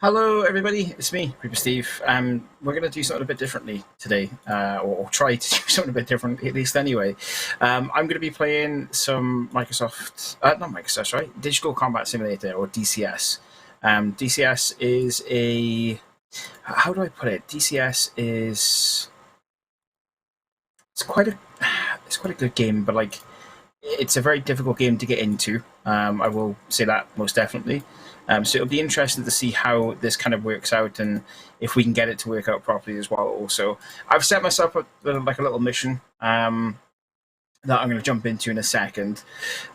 Hello everybody, it's me, ReaperSteve. We're going to do something a bit differently today, or try to do something a bit different, at least anyway. I'm going to be playing some Digital Combat Simulator, or DCS. DCS is a... how do I put it? DCS is... It's quite a good game, but like, it's a very difficult game to get into. I will say that most definitely. So it'll be interesting to see how this kind of works out and if we can get it to work out properly as well. Also, I've set myself up like a little mission that I'm going to jump into in a second.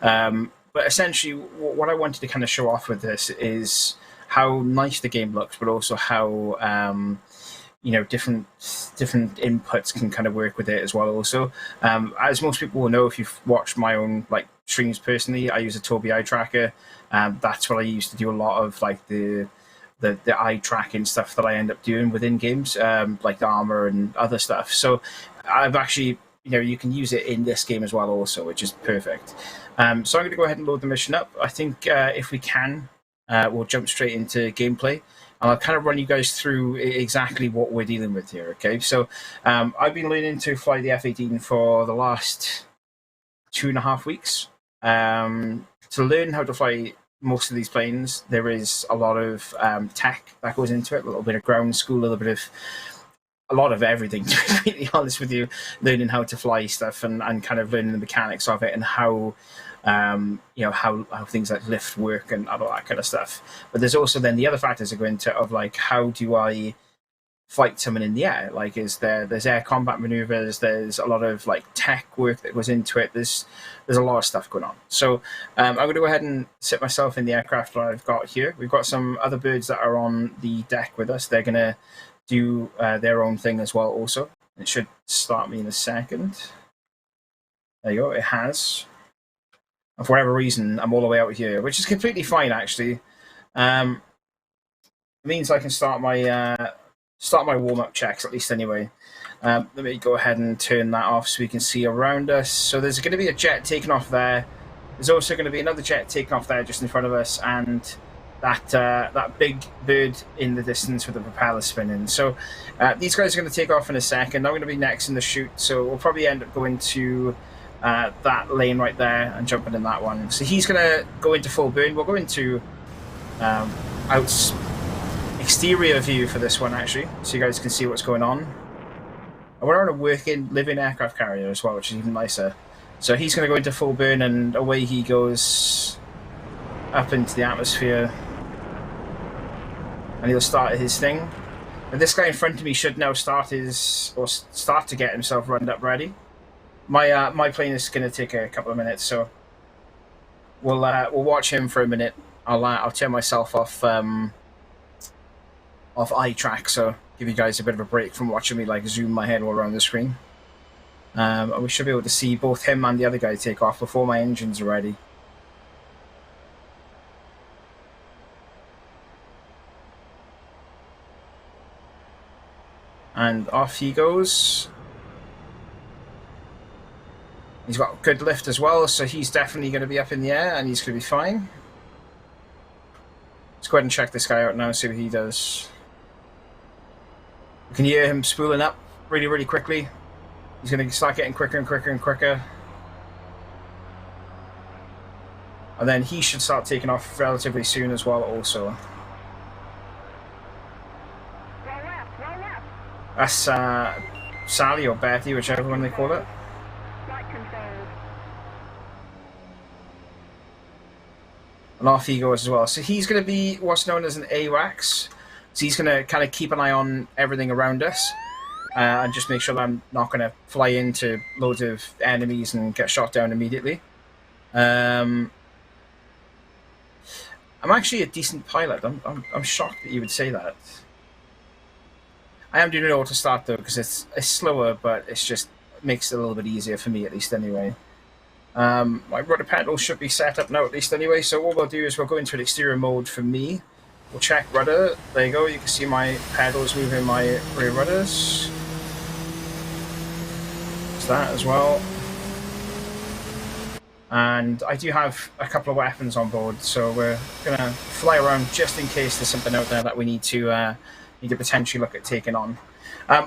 But essentially, what I wanted to kind of show off with this is how nice the game looks, but also how you know, different inputs can kind of work with it as well. Also, as most people will know, if you've watched my own like streams personally, I use a Tobii eye tracker. That's what I use to do a lot of like the eye tracking stuff that I end up doing within games, like the armor and other stuff. So I've actually, you know, you can use it in this game as well also, which is perfect. So I'm going to go ahead and load the mission up. I think if we can, we'll jump straight into gameplay. And I'll kind of run you guys through exactly what we're dealing with here, okay? So I've been learning to fly the F-18 for the last 2.5 weeks. To learn how to fly most of these planes, there is a lot of tech that goes into it, a little bit of ground school, a lot of everything, to be completely honest with you, learning how to fly stuff and kind of learning the mechanics of it and how... you know, how things like lift work and all that kind of stuff. But there's also then the other factors that go into of like, how do I fight someone in the air? Like, there's air combat maneuvers, there's a lot of like tech work that goes into it. There's a lot of stuff going on. So I'm going to go ahead and sit myself in the aircraft that I've got here. We've got some other birds that are on the deck with us. They're going to do their own thing as well also. It should start me in a second. There you go, it has. And for whatever reason, I'm all the way out here, which is completely fine, actually. It means I can start my warm-up checks, at least anyway. Let me go ahead and turn that off so we can see around us. So there's going to be a jet taking off there. There's also going to be another jet taking off there just in front of us, and that big bird in the distance with the propeller spinning. So these guys are going to take off in a second. I'm going to be next in the chute, so we'll probably end up going to... that lane right there and jumping in that one. So he's going to go into full burn. We'll go into exterior view for this one, actually, so you guys can see what's going on. And we're on a working, living aircraft carrier as well, which is even nicer. So he's going to go into full burn, and away he goes up into the atmosphere. And he'll start his thing. And this guy in front of me should now start to get himself runned up ready. My plane is going to take a couple of minutes, so we'll watch him for a minute. I'll turn myself off eye track, so give you guys a bit of a break from watching me like zoom my head all around the screen. And we should be able to see both him and the other guy take off before my engines are ready. And off he goes. He's got good lift as well, so he's definitely going to be up in the air, and he's going to be fine. Let's go ahead and check this guy out now, see what he does. You can hear him spooling up really, really quickly. He's going to start getting quicker and quicker and quicker. And then he should start taking off relatively soon as well also. That's Sally or Betty, whichever one they call it. And off he goes as well. So he's going to be what's known as an AWACS. So he's going to kind of keep an eye on everything around us and just make sure that I'm not going to fly into loads of enemies and get shot down immediately. I'm actually a decent pilot. I'm shocked that you would say that. I am doing an auto start though because it's slower, but it's just makes it a little bit easier for me at least anyway. My rudder pedals should be set up now at least anyway, so what we'll do is we'll go into an exterior mode for me. We'll check rudder. There you go, you can see my pedals moving my rear rudders. There's that as well. And I do have a couple of weapons on board, so we're going to fly around just in case there's something out there that we need to potentially look at taking on.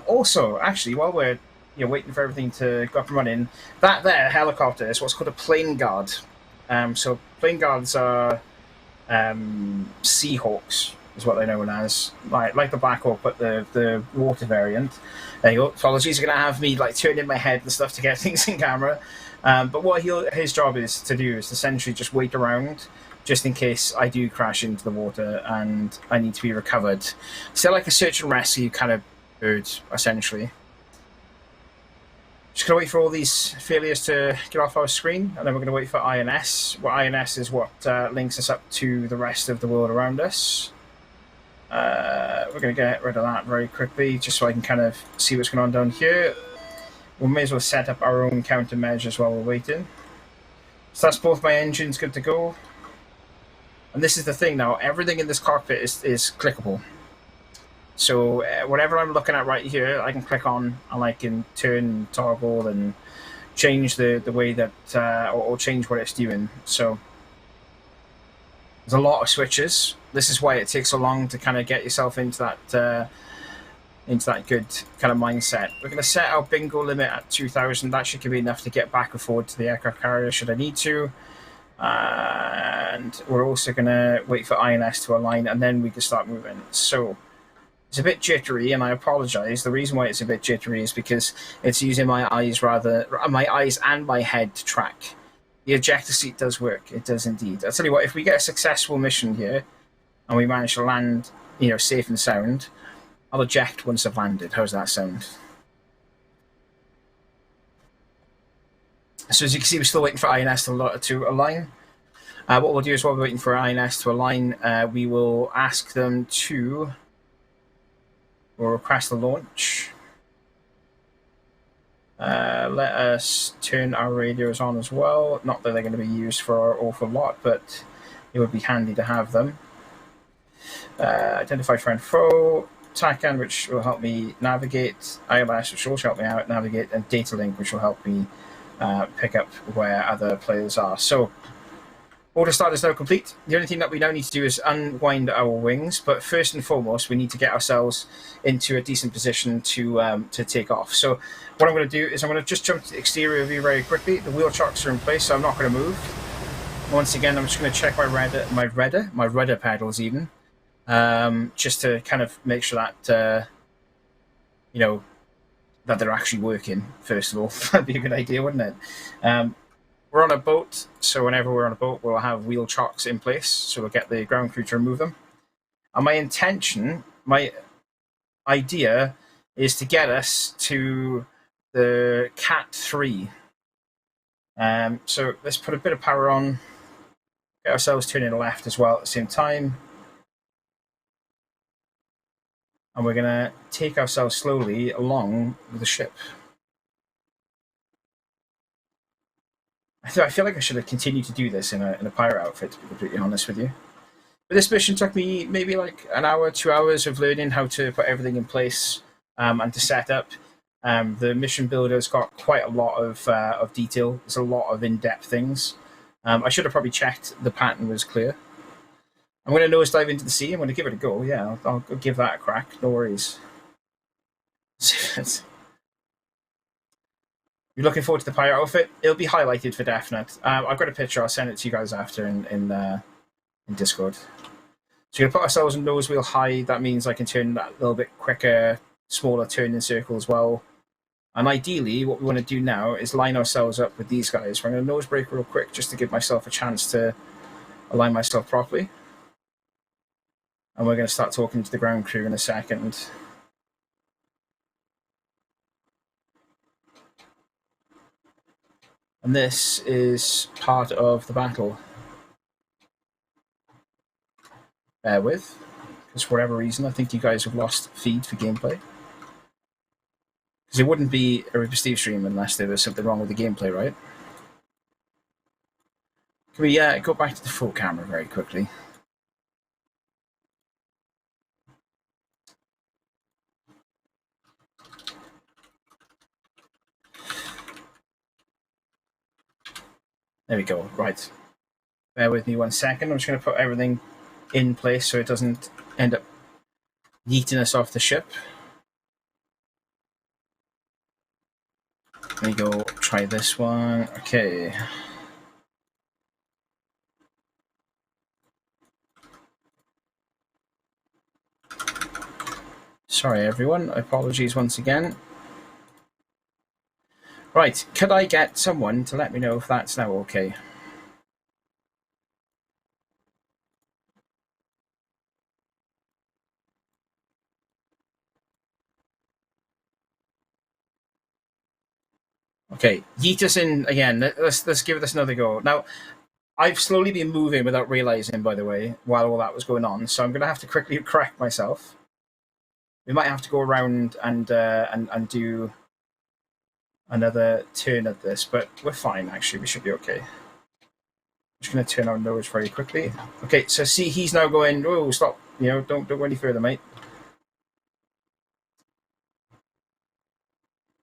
Also, actually, while we're waiting for everything to go up and running, that there helicopter is what's called a plane guard. So plane guards are Seahawks, is what they're known as, like the Black Hawk, but the water variant. There you go. Apologies, you're going to have me turning my head and stuff to get things in camera. But what his job is to do is essentially just wait around, just in case I do crash into the water and I need to be recovered. So like a search and rescue kind of bird, essentially. Just going to wait for all these failures to get off our screen, and then we're going to wait for INS. Well, INS is what links us up to the rest of the world around us. We're going to get rid of that very quickly, just so I can kind of see what's going on down here. We may as well set up our own countermeasures while we're waiting. So that's both my engines good to go. And this is the thing now, everything in this cockpit is clickable. So whatever I'm looking at right here, I can click on and I can turn, toggle, and change the way that, or change what it's doing. So there's a lot of switches. This is why it takes so long to kind of get yourself into that good kind of mindset. We're going to set our bingo limit at 2,000. That should give me enough to get back and forward to the aircraft carrier should I need to. And we're also going to wait for INS to align, and then we can start moving. So it's a bit jittery, and I apologize. The reason why it's a bit jittery is because it's using my eyes and my head to track. The ejector seat does work. It does indeed. I'll tell you what, if we get a successful mission here and we manage to land, safe and sound, I'll eject once I've landed. How's that sound? So as you can see, we're still waiting for INS to align. What we'll do is while we're waiting for INS to align, we will ask them to request a launch. Let us turn our radios on as well. Not that they're going to be used for an awful lot, but it would be handy to have them. Identify friend foe. TACAN, which will help me navigate, ILS, which will also help me out navigate, and data link, which will help me pick up where other players are. So, auto start is now complete. The only thing that we now need to do is unwind our wings, but first and foremost, we need to get ourselves into a decent position to take off. So, what I'm going to do is I'm going to just jump to the exterior view very quickly. The wheel chocks are in place, so I'm not going to move. Once again, I'm just going to check my rudder pedals even. Just to kind of make sure that that they're actually working. First of all, that'd be a good idea, wouldn't it? We're on a boat, so whenever we're on a boat, we'll have wheel chocks in place, so we'll get the ground crew to remove them. And my idea, is to get us to the Cat3. So let's put a bit of power on, get ourselves turning left as well at the same time. And we're going to take ourselves slowly along with the ship. I feel like I should have continued to do this in a pirate outfit, to be completely honest with you. But this mission took me maybe like an hour, 2 hours of learning how to put everything in place and to set up. The mission builder's got quite a lot of detail. There's a lot of in-depth things. I should have probably checked the pattern was clear. I'm going to nosedive into the sea. I'm going to give it a go. Yeah, I'll give that a crack. No worries. You're looking forward to the pirate outfit? It'll be highlighted for definite. I've got a picture. I'll send it to you guys after in Discord. So we're going to put ourselves in nose wheel high. That means I can turn that a little bit quicker, smaller turning circle as well. And ideally, what we want to do now is line ourselves up with these guys. We're going to nose brake real quick just to give myself a chance to align myself properly. And we're going to start talking to the ground crew in a second. And this is part of the battle. Bear with, because for whatever reason, I think you guys have lost feed for gameplay. Because it wouldn't be a ReaperSteve stream unless there was something wrong with the gameplay, right? Can we go back to the full camera very quickly? There we go. Right. Bear with me 1 second. I'm just going to put everything in place so it doesn't end up yeeting us off the ship. Let me go try this one. Okay. Sorry, everyone. Apologies once again. Right. Could I get someone to let me know if that's now okay? Okay, yeet us in again. Let's give this another go. Now, I've slowly been moving without realizing, by the way, while all that was going on. So I'm going to have to quickly correct myself. We might have to go around and do another turn at this, but we're fine. Actually, we should be okay. I'm just going to turn our nose very quickly. Okay, so see, he's now going. Oh, stop! You know, don't go any further, mate.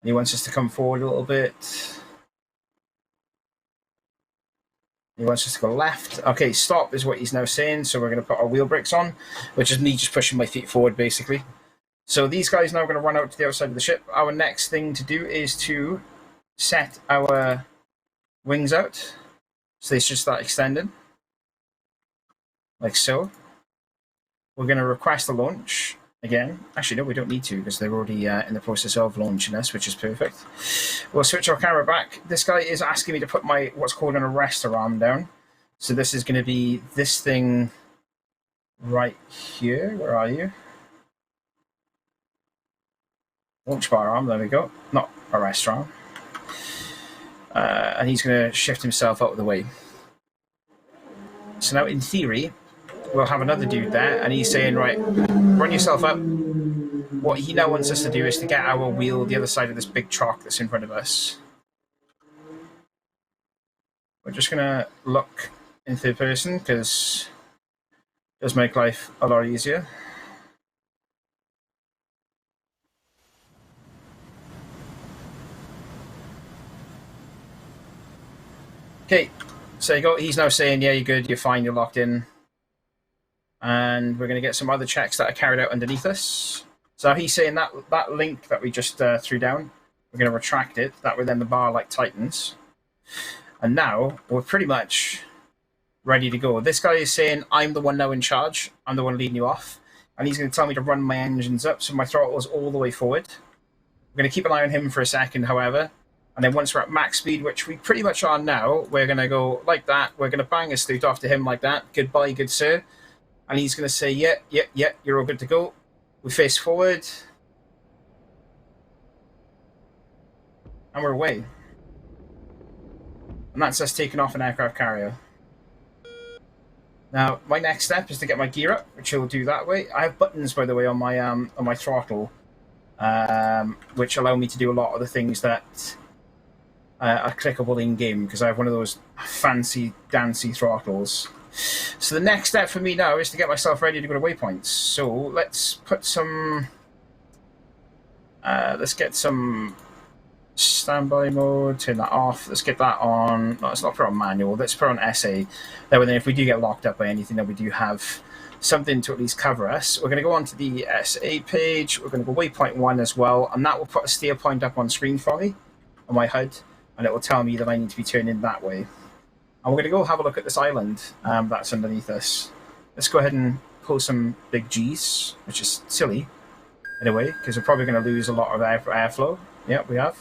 He wants us to come forward a little bit. He wants us to go left. Okay, stop is what he's now saying. So we're going to put our wheel brakes on, which is me just pushing my feet forward, basically. So these guys now are going to run out to the outside of the ship. Our next thing to do is to set our wings out. So they should start extending. Like so. We're going to request a launch. Again, actually, no, we don't need to because they're already in the process of launching us, which is perfect. We'll switch our camera back. This guy is asking me to put my what's called an arrestor arm down. So this is going to be this thing right here. Where are you? Launch bar arm. There we go. Not arrestor arm. And he's going to shift himself out of the way. So now, in theory, we'll have another dude there, and he's saying, right, run yourself up. What he now wants us to do is to get our wheel the other side of this big chalk that's in front of us. We're just going to look in third person, because it does make life a lot easier. Okay, so you go. He's now saying, yeah, you're good, you're fine, you're locked in. And we're going to get some other checks that are carried out underneath us. So he's saying that link that we just threw down, we're going to retract it. That way then the bar like tightens. And now we're pretty much ready to go. This guy is saying, I'm the one now in charge. I'm the one leading you off. And he's going to tell me to run my engines up. So my throttle is all the way forward. We're going to keep an eye on him for a second, however. And then once we're at max speed, which we pretty much are now, we're going to go like that. We're going to bang a salute off to him like that. Goodbye, good sir. And he's going to say, yeah, you're all good to go. We face forward. And we're away. And that's us taking off an aircraft carrier. Now, my next step is to get my gear up, which I'll do that way. I have buttons, by the way, on my throttle, which allow me to do a lot of the things that are clickable in-game, because I have one of those fancy, dancy throttles. So the next step for me now is to get myself ready to go to waypoints. So let's put some... let's get some standby mode, turn that off. Let's get that on... No, let's not put it on manual. Let's put it on SA. That way then if we do get locked up by anything, then we do have something to at least cover us. We're going to go on to the SA page. We're going to go waypoint 1 as well. And that will put a steer point up on screen for me, on my HUD. And it will tell me that I need to be turning that way. And we're going to go have a look at this island that's underneath us. Let's go ahead and pull some big G's, which is silly, in a way, because we're probably going to lose a lot of airflow. Yeah, we have.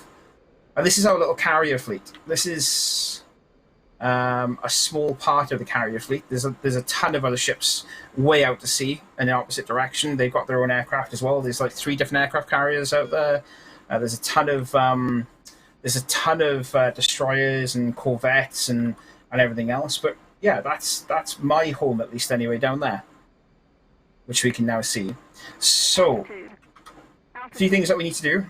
And this is our little carrier fleet. This is a small part of the carrier fleet. There's a ton of other ships way out to sea in the opposite direction. They've got their own aircraft as well. There's like 3 different aircraft carriers out there. There's a ton of destroyers and corvettes and everything else, but yeah, that's my home, at least anyway, down there, which we can now see. So, a few things that we need to do.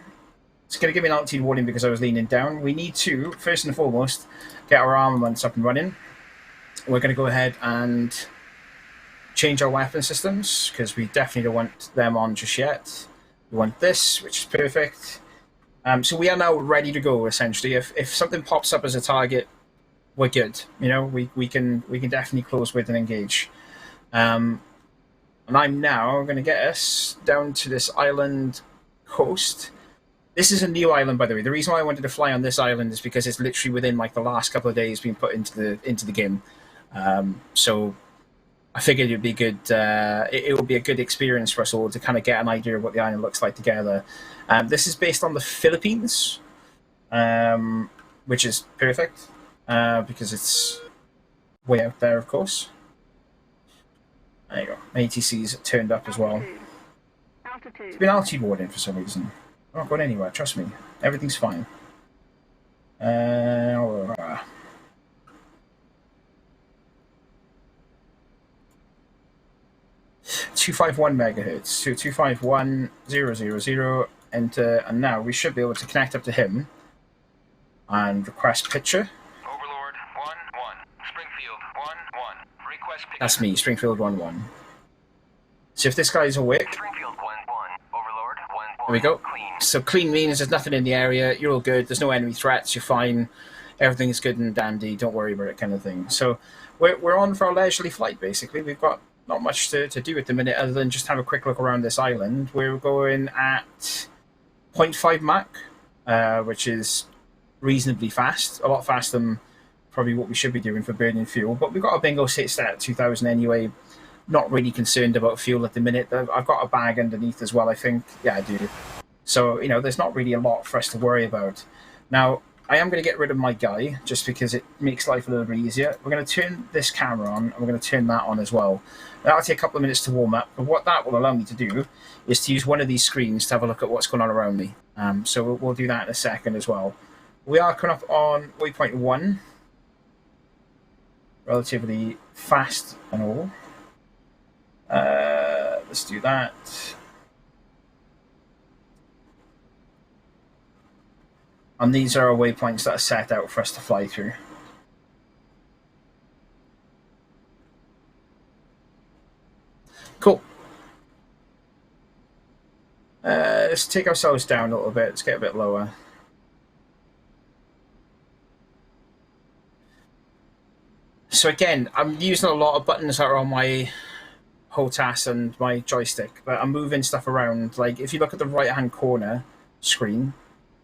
It's going to give me an altitude warning because I was leaning down. We need to, first and foremost, get our armaments up and running. we're going to go ahead and change our weapon systems, because we definitely don't want them on just yet. We want this, which is perfect. So we are now ready to go, essentially. If something pops up as a target, we're good. You know, we can definitely close with and engage. And I'm now going to get us down to this island coast. This is a new island, by the way. The reason why I wanted to fly on this island is because it's literally within like the last couple of days being put into the game. So I figured it'd be good. It would be a good experience for us all to kind of get an idea of what the island looks like together. This is based on the Philippines, which is perfect because it's way out there, of course. There you go. ATC's turned up as well. It's been altitude warning for some reason. I'm not going anywhere. Trust me, everything's fine. 251 megahertz. So 251,000. Enter, and now we should be able to connect up to him and request picture. Overlord 1-1, Springfield 1-1, request picture. That's me, Springfield 1-1. So if this guy's awake, Springfield 1-1, Overlord 1-1. There we go. Clean. So clean means there's nothing in the area. You're all good. There's no enemy threats. You're fine. Everything's good and dandy. Don't worry about it, kind of thing. So we're on for a leisurely flight. Basically, we've got not much to do at the minute other than just have a quick look around this island. We're going at 0.5 Mach, which is reasonably fast. A lot faster than probably what we should be doing for burning fuel. But we've got a bingo sit set at 2,000 anyway. Not really concerned about fuel at the minute. I've got a bag underneath as well, I think. Yeah, I do. So, you know, there's not really a lot for us to worry about. Now, I am going to get rid of my guy, just because it makes life a little bit easier. We're going to turn this camera on, and we're going to turn that on as well. That'll take a couple of minutes to warm up, but what that will allow me to do is to use one of these screens to have a look at what's going on around me. So we'll do that in a second as well. We are coming up on waypoint 1. Relatively fast and all. Let's do that. And these are our waypoints that are set out for us to fly through. Cool. Let's take ourselves down a little bit. Let's get a bit lower. So again, I'm using a lot of buttons that are on my HOTAS and my joystick, but I'm moving stuff around. Like if you look at the right-hand corner screen,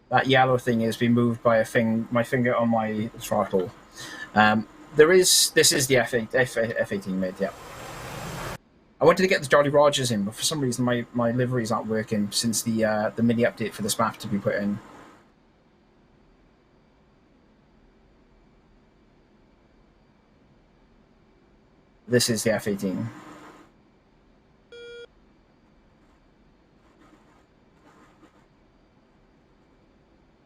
that yellow thing is being moved by my finger on my throttle. This is the F-18 mid, yeah. I wanted to get the Jolly Rogers in, but for some reason my liveries aren't working since the mini update for this map to be put in. This is the F-18.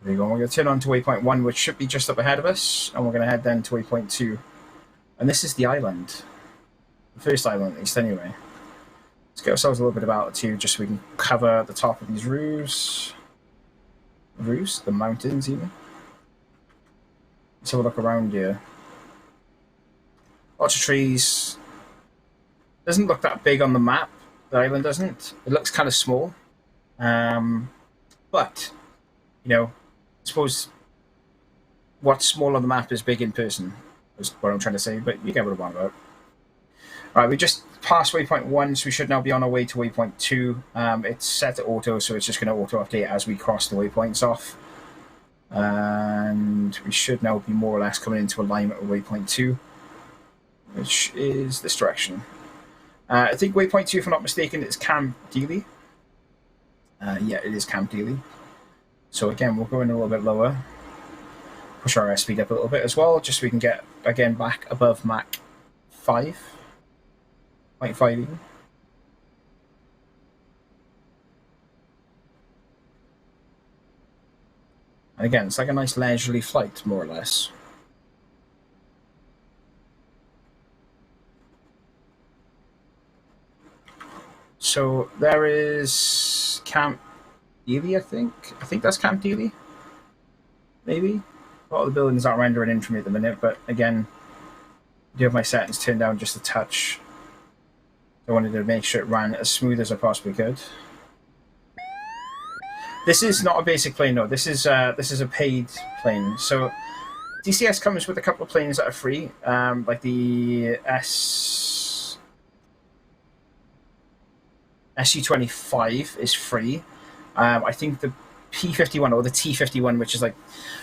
There you go. We're going to turn on to waypoint 1, which should be just up ahead of us, and we're going to head then to waypoint 2. And this is the island. The first island, at least, anyway. Let's get ourselves a little bit of altitude just so we can cover the top of these roofs. The mountains, even. Let's have a look around here. Lots of trees. Doesn't look that big on the map. The island doesn't. It looks kind of small. But, you know, I suppose what's small on the map is big in person, is what I'm trying to say, but you get what I'm on about. All right, we just passed waypoint 1, so we should now be on our way to waypoint 2. It's set to auto, so it's just going to auto-update as we cross the waypoints off. And we should now be more or less coming into alignment with waypoint 2, which is this direction. I think waypoint 2, if I'm not mistaken, is Camp Dealey. Yeah, it is Camp Dealey. So again, we'll go in a little bit lower. Push our airspeed up a little bit as well, just so we can get, again, back above Mach 5. 0.5 even. And again, it's like a nice leisurely flight, more or less. So there is Camp Dealey, I think. I think that's Camp Dealey. Maybe. A lot of the buildings aren't rendering in for me at the minute, but again, do have my settings turned down just a touch. I wanted to make sure it ran as smooth as I possibly could. This is not a basic plane, no. This is a paid plane. So DCS comes with a couple of planes that are free, like the SU-25 is free. I think the P-51 or the T-51, which is like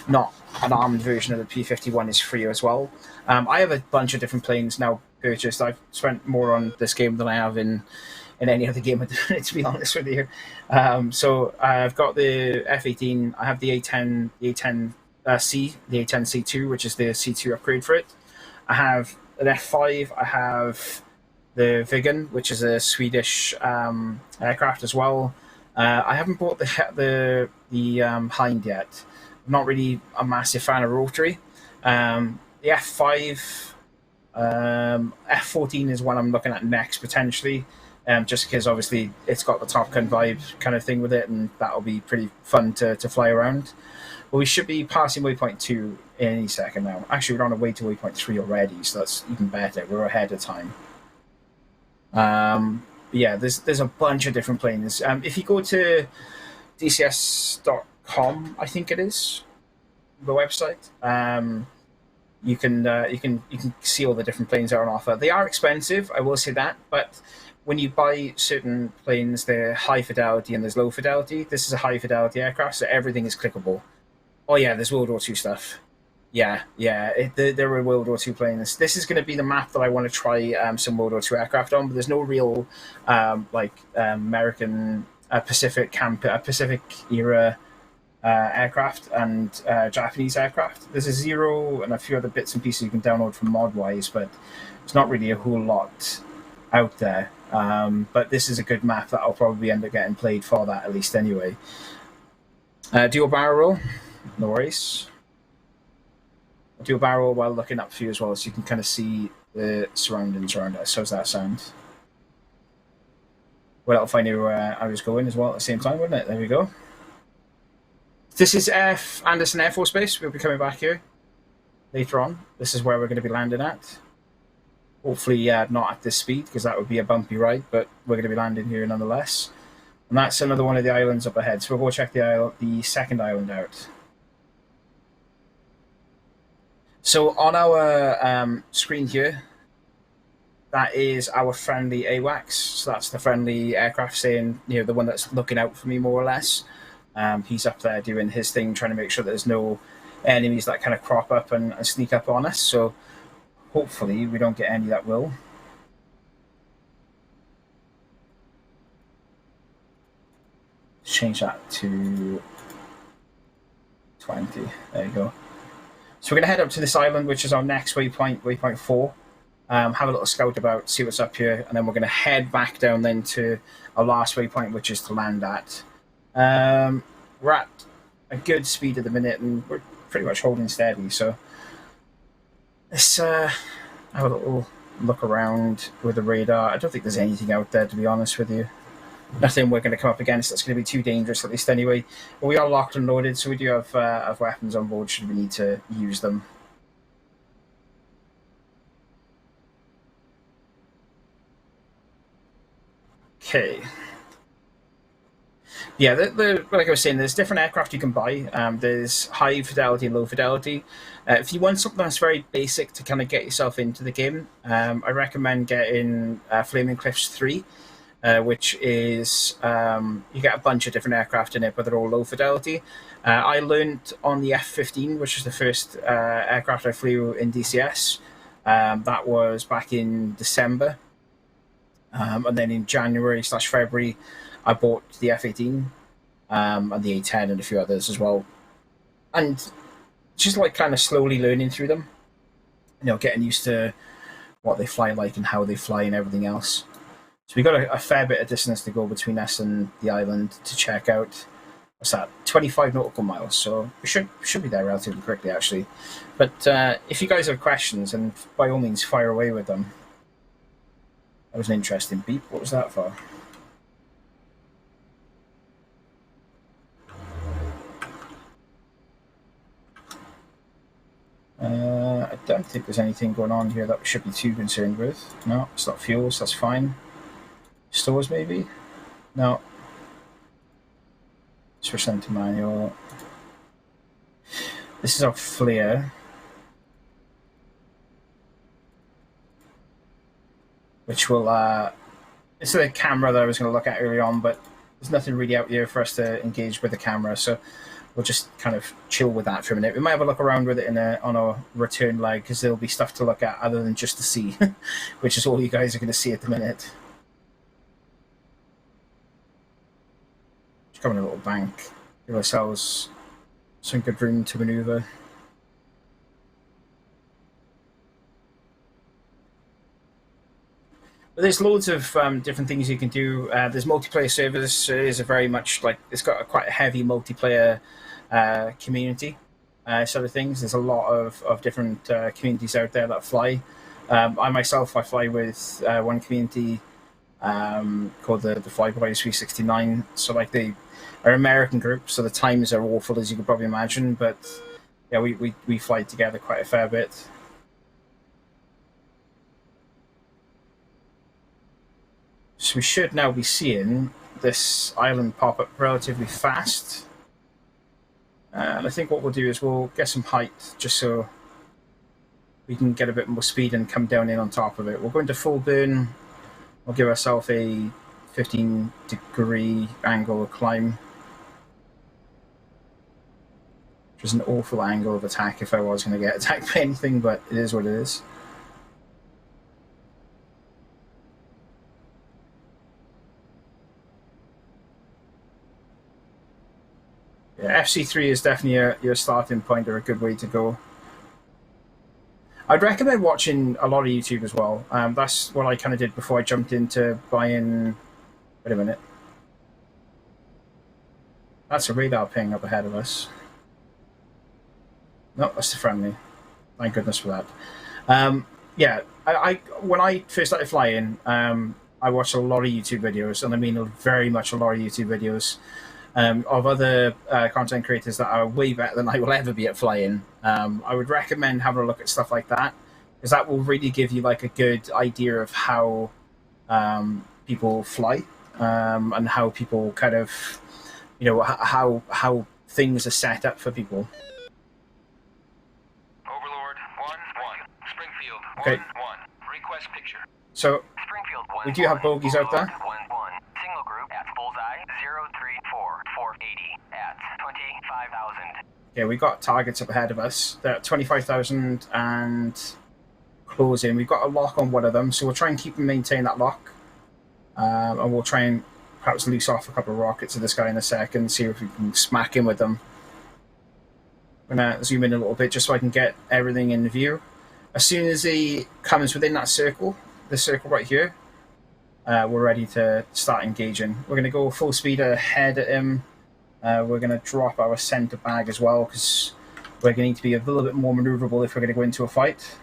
not an armed version of the P-51, is free as well. I have a bunch of different planes now purchased. I've spent more on this game than I have in any other game, to be honest with you. So I've got the F-18. I have the A-10, the A-10C, the A-10C2, which is the C2 upgrade for it. I have an F-5. I have the Viggen, which is a Swedish aircraft as well. I haven't bought the Hind yet. I'm not really a massive fan of rotary. The F5, F14 is one I'm looking at next potentially, just because obviously it's got the Top Gun vibe kind of thing with it, and that'll be pretty fun to fly around. But we should be passing waypoint 2 in any second now. Actually, we're on our way to waypoint 3 already, so that's even better. We're ahead of time. Yeah, there's a bunch of different planes. If you go to DCS.com, I think it is the website. You can see all the different planes that are on offer. They are expensive, I will say that, but when you buy certain planes, they're high fidelity and there's low fidelity. This is a high fidelity aircraft, so everything is clickable. Oh yeah, there's World War II stuff. Yeah, there are World War II planes. This is going to be the map that I want to try some World War II aircraft on, but there's no real American Pacific era aircraft and Japanese aircraft. There's a Zero and a few other bits and pieces you can download from ModWise, but it's not really a whole lot out there. But this is a good map that I'll probably end up getting played for that at least anyway. Do a barrel roll, no worries. I'll do a barrel roll while looking up for you as well, so you can kind of see the surroundings around us. How's that sound? Well, that'll find you where I was going as well at the same time, wouldn't it? There we go. This is Anderson Air Force Base. We'll be coming back here later on. This is where we're going to be landing at. Hopefully not at this speed, because that would be a bumpy ride, but we're going to be landing here nonetheless. And that's another one of the islands up ahead. So we'll go check the second island out. So on our screen here, that is our friendly AWACS. So that's the friendly aircraft saying, you know, the one that's looking out for me more or less. He's up there doing his thing, trying to make sure that there's no enemies that kind of crop up and sneak up on us. So hopefully we don't get any that will. Change that to 20. There you go. So we're going to head up to this island, which is our next waypoint, waypoint 4. Have a little scout about, see what's up here, and then we're going to head back down then to our last waypoint, which is to land at. We're at a good speed at the minute, and we're pretty much holding steady. So let's have a little look around with the radar. I don't think there's anything out there, to be honest with you. Nothing we're going to come up against that's going to be too dangerous, at least anyway. But we are locked and loaded, so we do have weapons on board should we need to use them. Okay. Yeah, like I was saying, there's different aircraft you can buy. There's high fidelity and low fidelity. If you want something that's very basic to kind of get yourself into the game, I recommend getting Flaming Cliffs 3. Which is you get a bunch of different aircraft in it, but they're all low fidelity. I learned on the F-15, which was the first aircraft I flew in DCS. That was back in December. And then in January/February, I bought the F-18 and the A-10 and a few others as well. And just like kind of slowly learning through them, you know, getting used to what they fly like and how they fly and everything else. So we got a fair bit of distance to go between us and the island to check out. What's that? 25 nautical miles. So we should be there relatively quickly, actually. But if you guys have questions, and by all means, fire away with them. That was an interesting beep. What was that for? I don't think there's anything going on here that we should be too concerned with. No, it's not fuel, so that's fine. Stores, maybe? No. Switch them to manual. This is our flare. Which will, it's the camera that I was going to look at earlier on, but there's nothing really out here for us to engage with the camera, so we'll just kind of chill with that for a minute. We might have a look around with it on our return leg, because there'll be stuff to look at other than just the sea, which is all you guys are going to see at the minute. Just come in a little bank, give ourselves some good room to maneuver. But there's loads of different things you can do. There's multiplayer servers. Is a very much like, it's got quite a heavy multiplayer community sort of things. There's a lot of different communities out there that fly. I fly with one community called the Flyboys 369. So like they are an American group, so the times are awful, as you can probably imagine. But yeah, we fly together quite a fair bit. So we should now be seeing this island pop up relatively fast. And I think what we'll do is we'll get some height just so we can get a bit more speed and come down in on top of it. We'll go into full burn. We'll give ourselves a 15-degree angle of climb. Which is an awful angle of attack if I was going to get attacked by anything, but it is what it is. Yeah, FC3 is definitely your starting point or a good way to go. I'd recommend watching a lot of YouTube as well. That's what I kind of did before I jumped into buying... Wait a minute. That's a radar ping up ahead of us. No, that's the friendly. Thank goodness for that. Yeah, when I first started flying, I watched a lot of YouTube videos, and I mean very much a lot of YouTube videos. Of other content creators that are way better than I will ever be at flying. I would recommend having a look at stuff like that, because that will really give you like a good idea of how people fly and how people kind of, you know, how things are set up for people. Overlord 1-1, Springfield 1-1, Okay. request picture. So Springfield 1-1, we do have bogies out there. 1-1, single group at bullseye 034-480 at 25,000. Yeah, we got targets up ahead of us. They're at 25,000 and closing. We've got a lock on one of them, so we'll try and keep and maintain that lock. And we'll try and perhaps loose off a couple of rockets at this guy in a second, see if we can smack him with them. I'm going to zoom in a little bit just so I can get everything in view. As soon as he comes within that circle, the circle right here, we're ready to start engaging. We're going to go full speed ahead at him. We're going to drop our center bag as well, because we're going to need to be a little bit more maneuverable if we're going to go into a fight.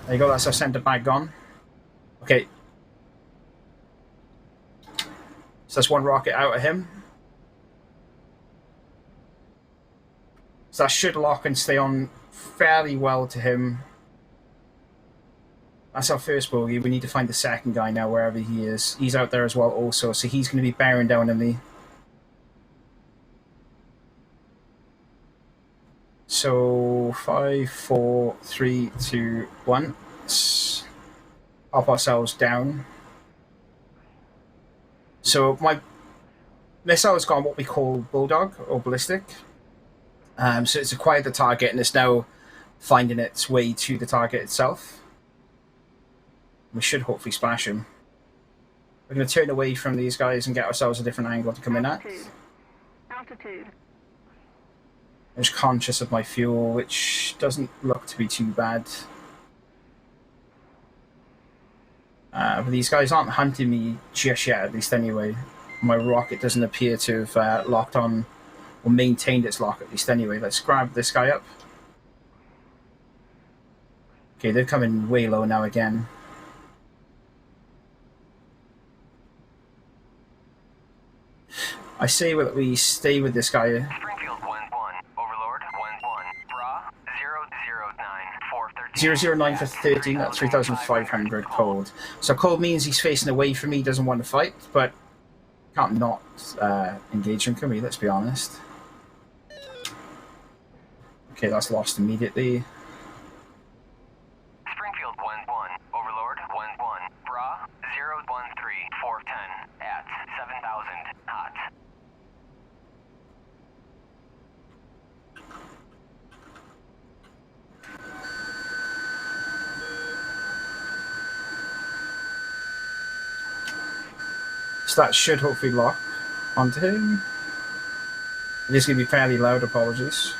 There you go, that's our center bag gone. Okay. So that's one rocket out of him. So that should lock and stay on fairly well to him. That's our first bogey. We need to find the second guy now, wherever he is. He's out there as well also, so he's going to be bearing down on me. So 5, 4, 3, 2, 1. Let's up ourselves down. So my missile has gone what we call Bulldog or Ballistic. So it's acquired the target and it's now finding its way to the target itself. We should hopefully splash him. We're going to turn away from these guys and get ourselves a different angle to come in at. Altitude. I'm just conscious of my fuel, which doesn't look to be too bad. But these guys aren't hunting me just yet, at least anyway. My rocket doesn't appear to have locked on or maintained its lock, at least anyway. Let's grab this guy up. Okay, they're coming way low now again. I say that we stay with this guy. Springfield 1-1, Overlord 009 for 13 at 3,500 cold. So cold means he's facing away from me, doesn't want to fight, but can't not engage him, can we? Let's be honest. Okay, that's lost immediately. Springfield 1-1, Overlord 1-1, Bra 013-410 at 7,000 hot. So that should hopefully lock onto him. It is going to be fairly loud, apologies.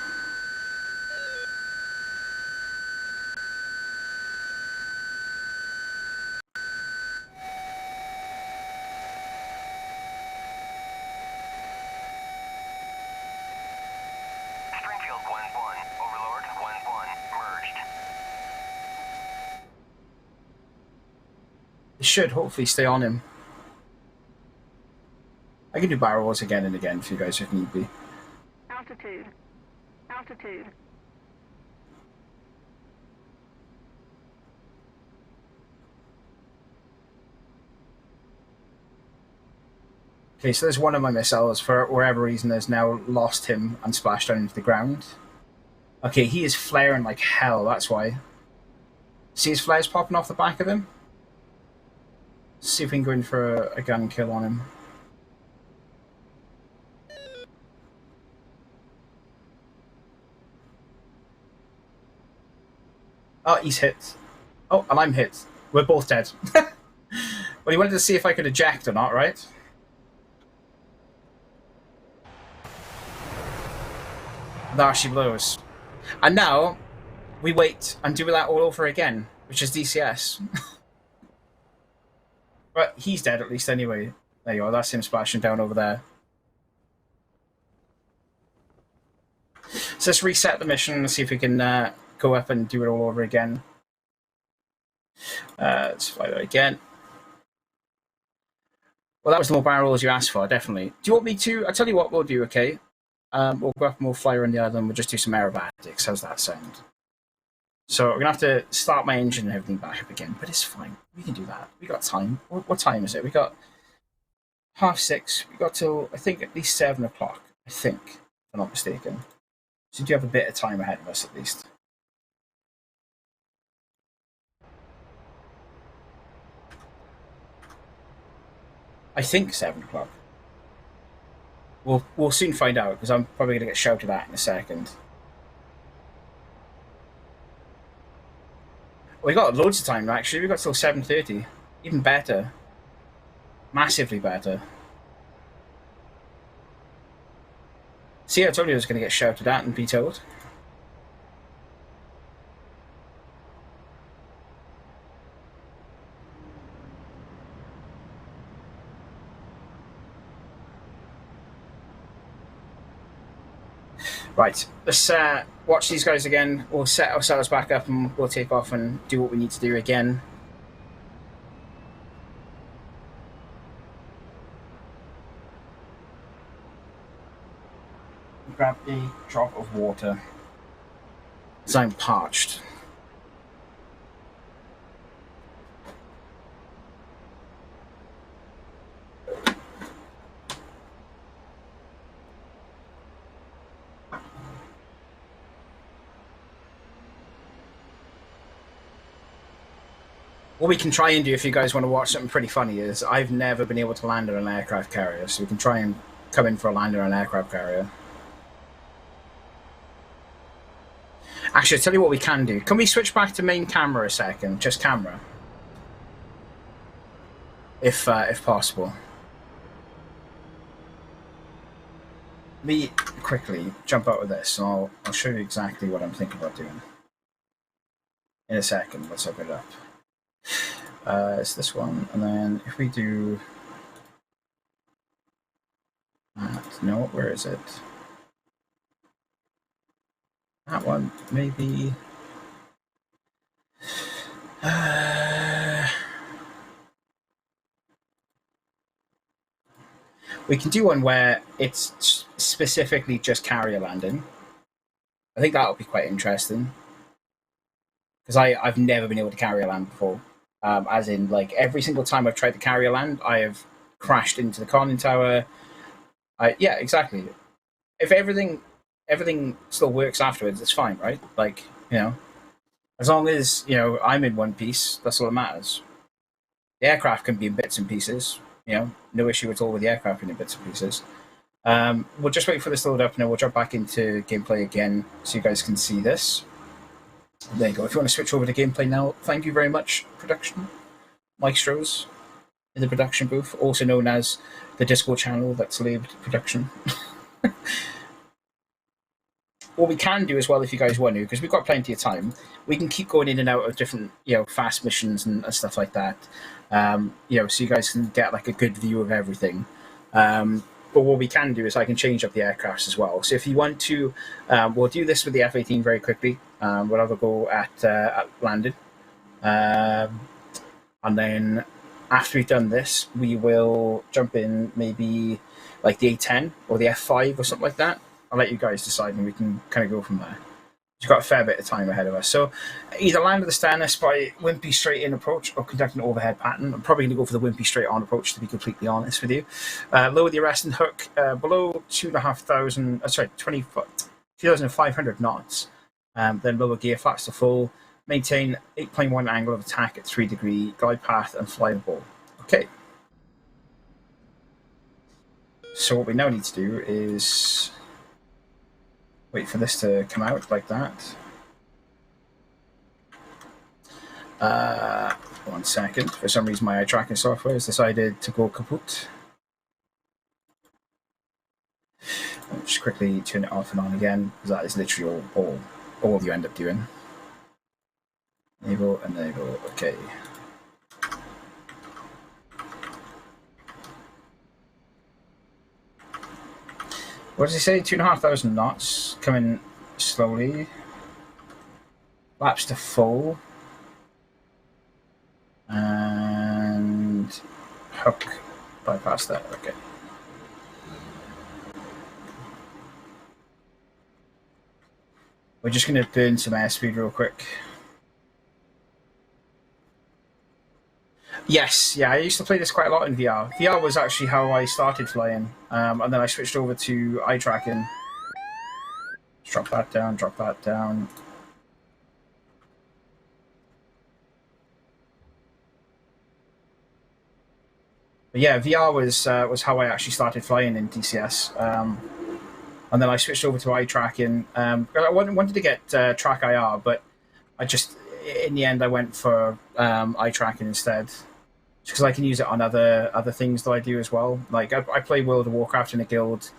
Springfield 1-1, Overlord 1-1, merged. It should hopefully stay on him. I can do barrel rolls again and again for you guys if need be. Altitude. Altitude. Okay, so there's one of my missiles, for whatever reason, has now lost him and splashed down into the ground. Okay, he is flaring like hell, that's why. See his flares popping off the back of him? See if we can go in for a gun kill on him. Oh, he's hit. Oh, and I'm hit. We're both dead. Well, he wanted to see if I could eject or not, right? There she blows. And now, we wait and do that all over again, which is DCS. But he's dead at least anyway. There you go, that's him splashing down over there. So let's reset the mission and see if we can go up and do it all over again. Let's fly that again. Well, that was the more barrels you asked for, definitely. Do you want me to? I'll tell you what we'll do, okay? We'll go up and we'll fly around the island. We'll just do some aerobatics. How's that sound? So we're going to have to start my engine and everything back up again, but it's fine. We can do that. We got time. What time is it? We got 6:30. We got till, I think, at least 7 o'clock, I think, if I'm not mistaken. So we do have a bit of time ahead of us, at least. I think 7 o'clock. We'll soon find out, because I'm probably going to get shouted at in a second. We got loads of time, actually. We got till 7:30. Even better. Massively better. See, I told you I was going to get shouted at and be told. Right, let's watch these guys again. We'll set ourselves back up and we'll take off and do what we need to do again. Grab a drop of water, because I'm parched. What we can try and do, if you guys want to watch something pretty funny, is I've never been able to land on an aircraft carrier, so we can try and come in for a land on an aircraft carrier. Actually, I'll tell you what we can do. Can we switch back to main camera a second? Just camera. If possible. Let me quickly jump out of this, and I'll show you exactly what I'm thinking about doing. In a second, let's open it up. It's this one, and then if we do that, no, where is it? That one, maybe. We can do one where it's specifically just carrier landing. I think that'll be quite interesting. because I've never been able to carry a land before. As in, like, every single time I've tried to carry a land, I have crashed into the conning tower. Yeah, exactly. If everything still works afterwards, it's fine, right? Like, as long as I'm in one piece, that's all that matters. The aircraft can be in bits and pieces. No issue at all with the aircraft being in bits and pieces. We'll just wait for this to load up, and then we'll jump back into gameplay again, so you guys can see this. There you go. If you want to switch over to gameplay now, thank you very much, production maestros in the production booth, also known as the Discord channel that's labeled production. What we can do as well, if you guys want to, because we've got plenty of time, we can keep going in and out of different, fast missions and stuff like that. So you guys can get like a good view of everything. But what we can do is I can change up the aircrafts as well. So if you want to, we'll do this with the F-18 very quickly. We'll have a go at landing. And then after we've done this, we will jump in maybe like the A-10 or the F-5 or something like that. I'll let you guys decide, and we can kind of go from there. We've got a fair bit of time ahead of us. So either land with the sterness by wimpy straight-in approach or conduct an overhead pattern. I'm probably going to go for the wimpy straight-on approach, to be completely honest with you. Lower the arresting hook below 2,500 knots. Then lower gear flaps to full. Maintain 8.1 angle of attack at 3 degree, glide path, and fly the ball. Okay. So what we now need to do is wait for this to come out like that. 1 second. For some reason, my eye tracking software has decided to go kaput. I'll just quickly turn it off and on again, because that is literally all you end up doing. Enable, enable, okay. What does he say? 2,500 knots, coming slowly. Laps to full. And hook bypass that, okay. We're just going to burn some airspeed real quick. Yes, yeah, I used to play this quite a lot in VR. VR was actually how I started flying, and then I switched over to eye tracking. Just drop that down, drop that down. But yeah, VR was how I actually started flying in DCS, and then I switched over to eye tracking. I wanted to get track IR, but I just in the end I went for eye tracking instead. Because I can use it on other things that I do as well. Like I play World of Warcraft in a guild,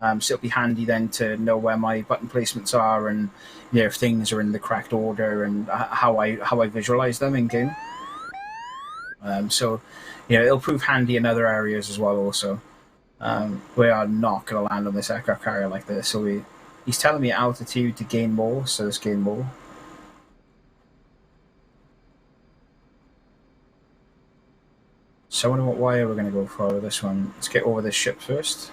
so it'll be handy then to know where my button placements are, and if things are in the correct order, and how I visualize them in game. So it'll prove handy in other areas as well. Also, we are not going to land on this aircraft carrier like this. So he's telling me altitude to gain more, so let's gain more. So I wonder what wire we're going to go for with this one. Let's get over this ship first.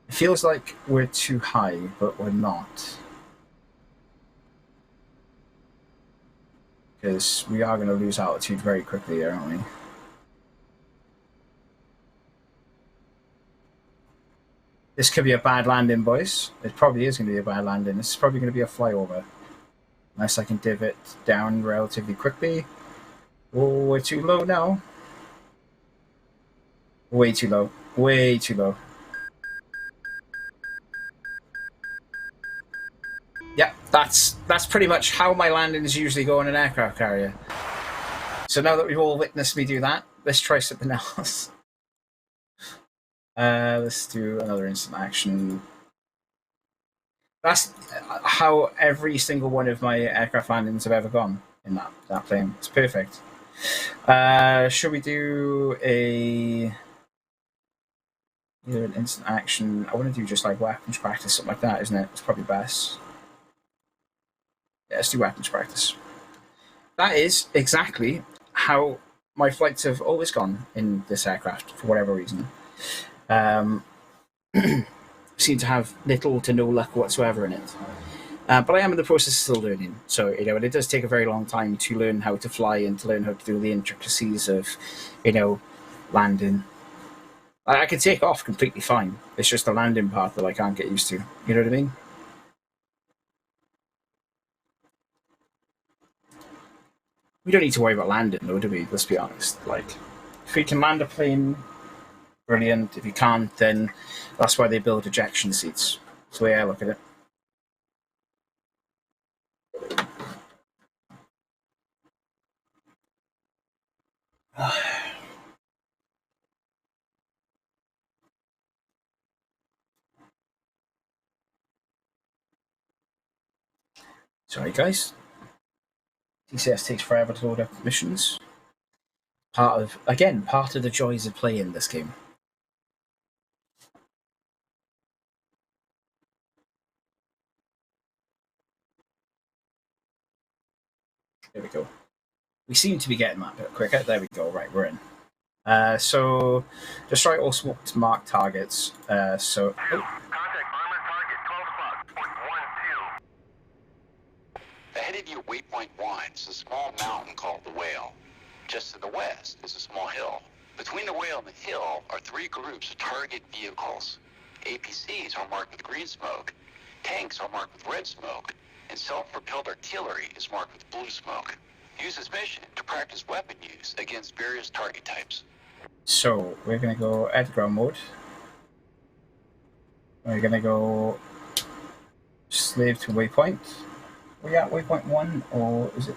It feels like we're too high, but we're not. Because we are going to lose altitude very quickly here, aren't we? This could be a bad landing, boys. It probably is going to be a bad landing. This is probably going to be a flyover. Unless I can div it down relatively quickly. Oh, we're too low now. Way too low. Way too low. Yeah, that's pretty much how my landings usually go on an aircraft carrier. So now that we've all witnessed me do that, let's try something else. Let's do another instant action. That's how every single one of my aircraft landings have ever gone in that plane. It's perfect. Should we do either an instant action? I want to do just like weapons practice, something like that, isn't it? It's probably best. Yeah, let's do weapons practice. That is exactly how my flights have always gone in this aircraft, for whatever reason. Seem to have little to no luck whatsoever in it. But I am in the process of still learning. So, you know, and it does take a very long time to learn how to fly and to learn how to do the intricacies of, you know, landing. I can take off completely fine. It's just the landing part that I can't get used to. You know what I mean? We don't need to worry about landing, though, do we? Let's be honest. Like, if we can land a plane, brilliant. If you can't, then that's why they build ejection seats. That's the way I look at it. Sorry, guys. DCS takes forever to load up missions. Part of the joys of playing this game. There we go. We seem to be getting that bit quicker. There we go. Right, we're in. So, destroy all smoked marked targets. Contact armored target, 12 o'clock, point 1-2. Ahead of you, waypoint 1 is a small mountain called the Whale. Just to the west is a small hill. Between the Whale and the hill are 3 groups of target vehicles. APCs are marked with green smoke, tanks are marked with red smoke, and self-propelled artillery is marked with blue smoke. Use this mission to practice weapon use against various target types. So, we're going to go air ground mode. We're going to go slave to waypoint. Are we at waypoint 1, or is it?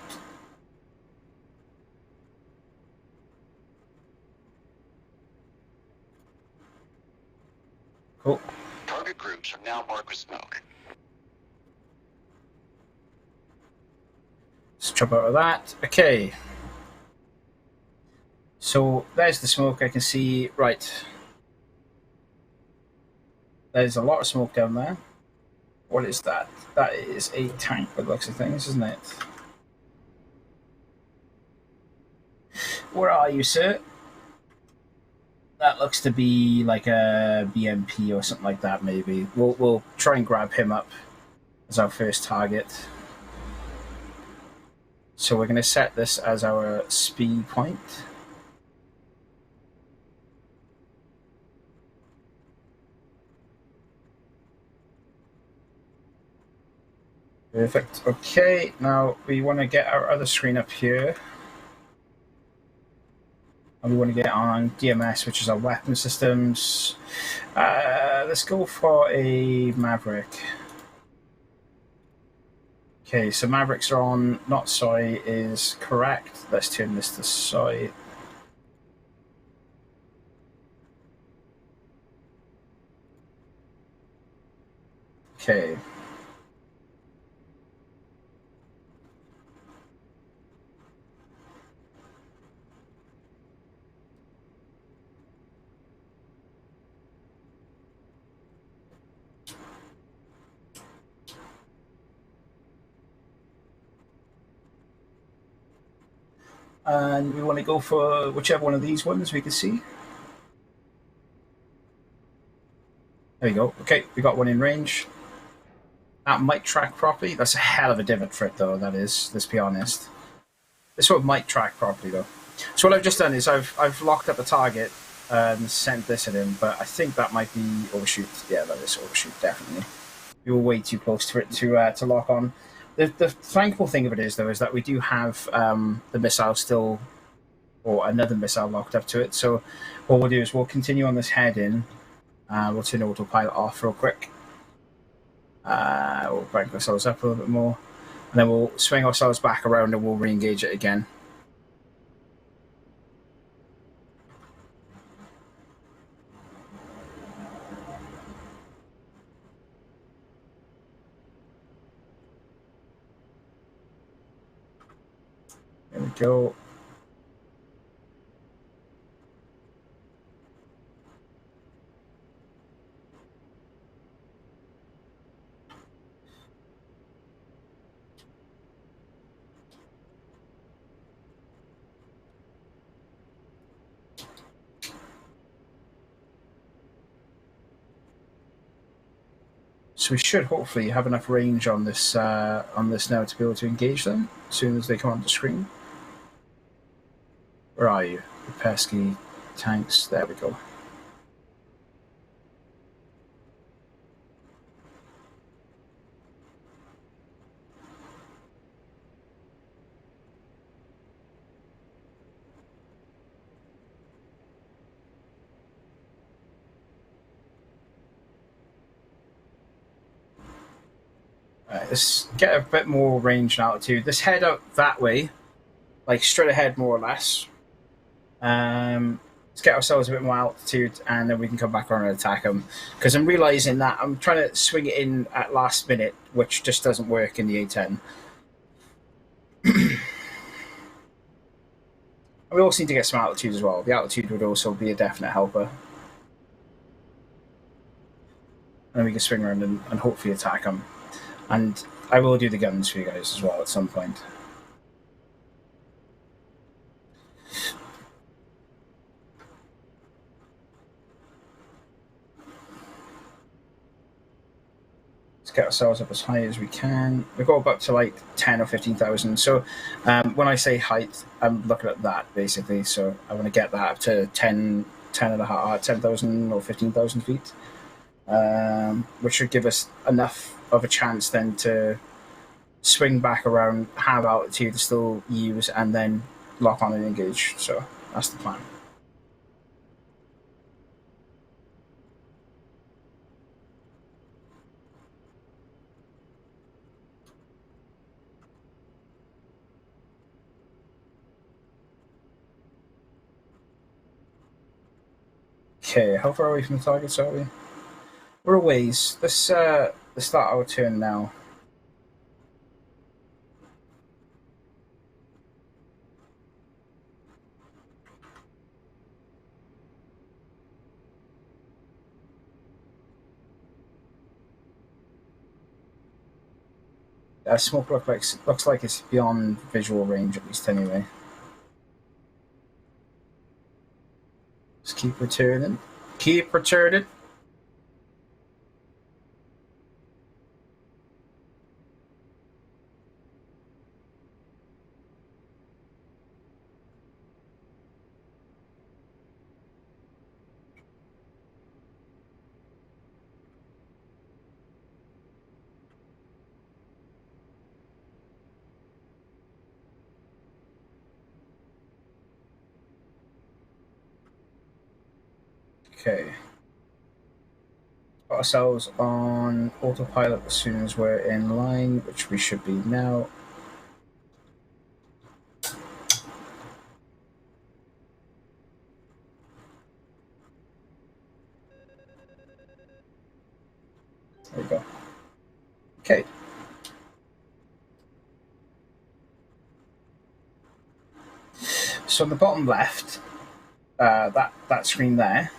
Cool. Target groups are now marked with smoke. Let's jump out of that. Okay. So there's the smoke. I can see, right. There's a lot of smoke down there. What is that? That is a tank by the looks of things, isn't it? Where are you, sir? That looks to be like a BMP or something like that, maybe. We'll try and grab him up as our first target. So we're going to set this as our speed point. Perfect. Okay, now we want to get our other screen up here. And we want to get on DMS, which is our weapon systems. Let's go for a Maverick. Okay, so Mavericks are on, not soy is correct. Let's turn this to soy. Okay. And we want to go for whichever one of these ones we can see. There we go. Okay, we got one in range. That might track properly. That's a hell of a divot for it, though, that is. Let's be honest. This one might track properly, though. So what I've just done is I've locked up the target and sent this at him, but I think that might be overshoot. Yeah, that is overshoot, definitely. We were way too close to it to lock on. The thankful thing of it is, though, is that we do have the missile still, or another missile locked up to it. So what we'll do is we'll continue on this head-in. We'll turn autopilot off real quick. We'll crank ourselves up a little bit more. And then we'll swing ourselves back around and we'll re-engage it again. There we go. So we should hopefully have enough range on this now to be able to engage them as soon as they come onto screen. Where are you? The pesky tanks. There we go. Let's get a bit more range and altitude. Let's head out that way, like straight ahead more or less. Let's get ourselves a bit more altitude and then we can come back around and attack them. Because I'm realising that I'm trying to swing it in at last minute, which just doesn't work in the A10. We also need to get some altitude as well. The altitude would also be a definite helper. And then we can swing around and hopefully attack them. And I will do the guns for you guys as well at some point. Let's get ourselves up as high as we can. We go up to like 10 or 15,000. So when I say height, I'm looking at that basically. So I want to get that up to 10,000 or 15,000 feet, which should give us enough of a chance then to swing back around, have altitude to still use, and then lock on and engage. So that's the plan. Okay, how far away from the targets are we? We're a ways. Let's start our turn now. Smoke looks like it's beyond visual range, at least anyway. Just keep returning. Keep returning. Okay. Put ourselves on autopilot as soon as we're in line, which we should be now. There we go. Okay. So on the bottom left, that screen there,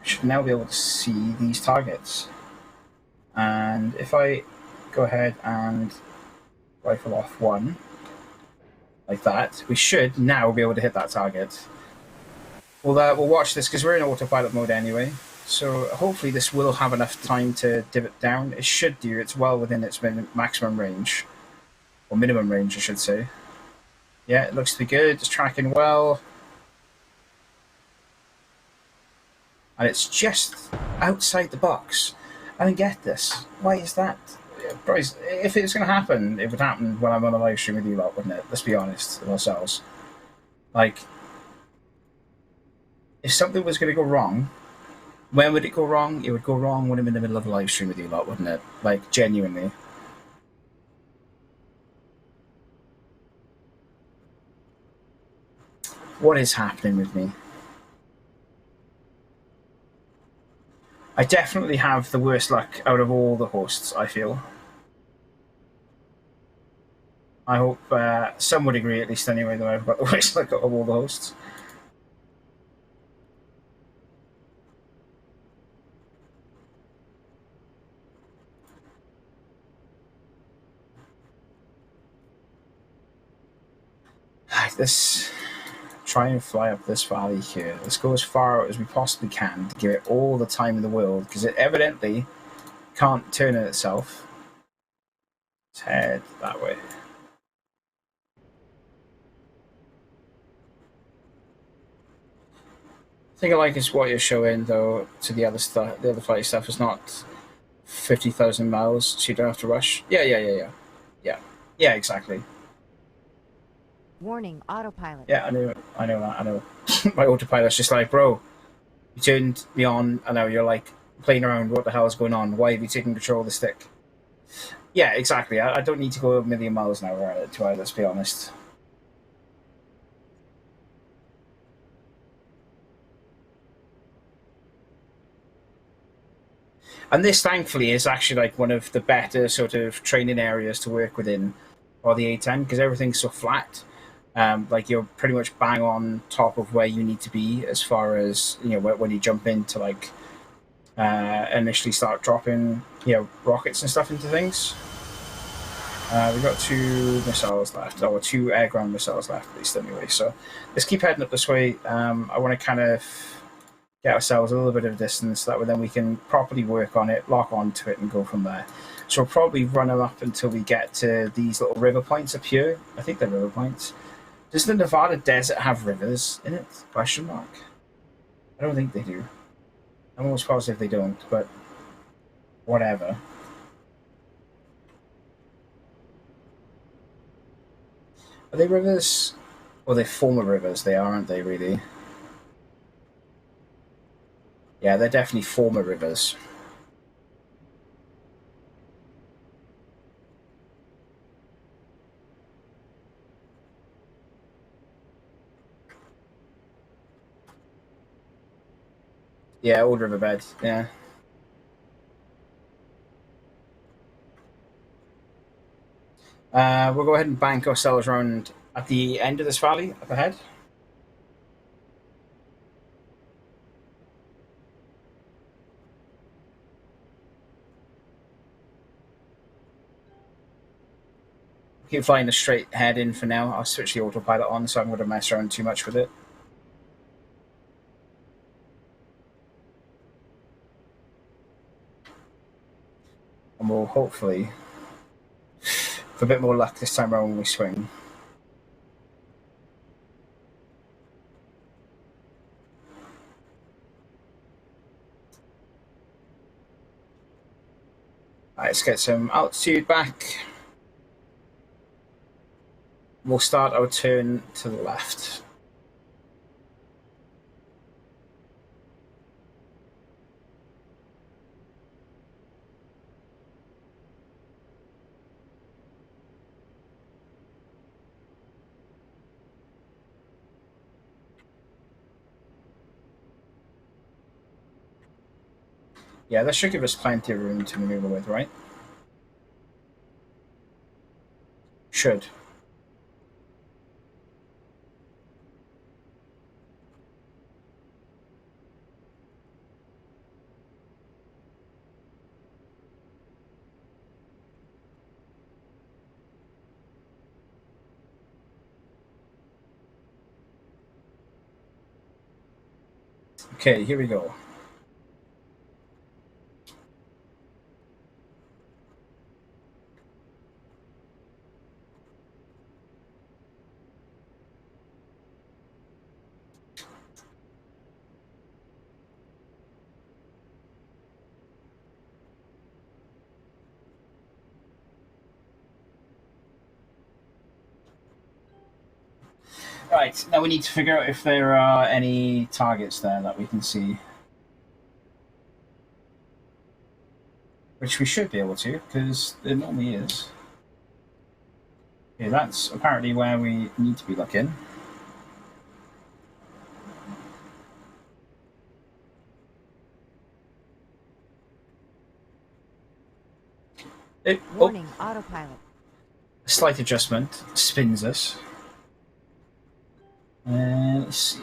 should now be able to see these targets. And if I go ahead and rifle off one, like that, we should now be able to hit that target. We'll watch this because we're in autopilot mode anyway. So hopefully this will have enough time to divot down. It should do. It's well within its maximum range. Or minimum range, I should say. Yeah, it looks to be good. It's tracking well. And it's just outside the box. I don't get this. Why is that? Bryce, if it was going to happen, it would happen when I'm on a live stream with you lot, wouldn't it? Let's be honest with ourselves. Like, if something was going to go wrong, when would it go wrong? It would go wrong when I'm in the middle of a live stream with you lot, wouldn't it? Like, genuinely. What is happening with me? I definitely have the worst luck out of all the hosts, I feel. I hope some would agree, at least anyway, that I've got the worst luck out of all the hosts. This try and fly up this valley here. Let's go as far out as we possibly can to give it all the time in the world, because it evidently can't turn it itself. Let's head that way. I think I like is what you're showing though to the other stuff. The other flight stuff is not 50,000 miles, so you don't have to rush. Yeah, exactly. Warning, autopilot. Yeah, I know that. I know. My autopilot's just like, bro, you turned me on, and now you're like playing around. What the hell is going on? Why have you taken control of the stick? Yeah, exactly. I don't need to go a million miles an hour to it, let's be honest. And this, thankfully, is actually like one of the better sort of training areas to work within for the A10, because everything's so flat. Like you're pretty much bang on top of where you need to be as far as, you know, when you jump into like initially start dropping, you know, rockets and stuff into things. We've got 2 missiles left, or 2 air-ground missiles left, at least anyway. So let's keep heading up this way. I want to kind of get ourselves a little bit of distance, that way then we can properly work on it, lock onto it, and go from there. So we'll probably run them up until we get to these little river points up here. I think they're river points. Does the Nevada desert have rivers in it? Question mark. I don't think they do. I'm almost positive they don't, but whatever. Are they rivers? Well, they're former rivers, they are, aren't they, really? Yeah, they're definitely former rivers. Yeah, old riverbed, yeah. We'll go ahead and bank ourselves around at the end of this valley, up ahead. Keep flying the straight head in for now. I'll switch the autopilot on, so I'm going to mess around too much with it. And we'll hopefully, for a bit more luck this time around when we swing. Right, let's get some altitude back. We'll start our turn to the left. Yeah, that should give us plenty of room to maneuver with, right? Should. Okay, here we go. Right, now we need to figure out if there are any targets there that we can see. Which we should be able to, because there normally is. Okay, that's apparently where we need to be looking. Warning, autopilot. A slight adjustment spins us. Let's see.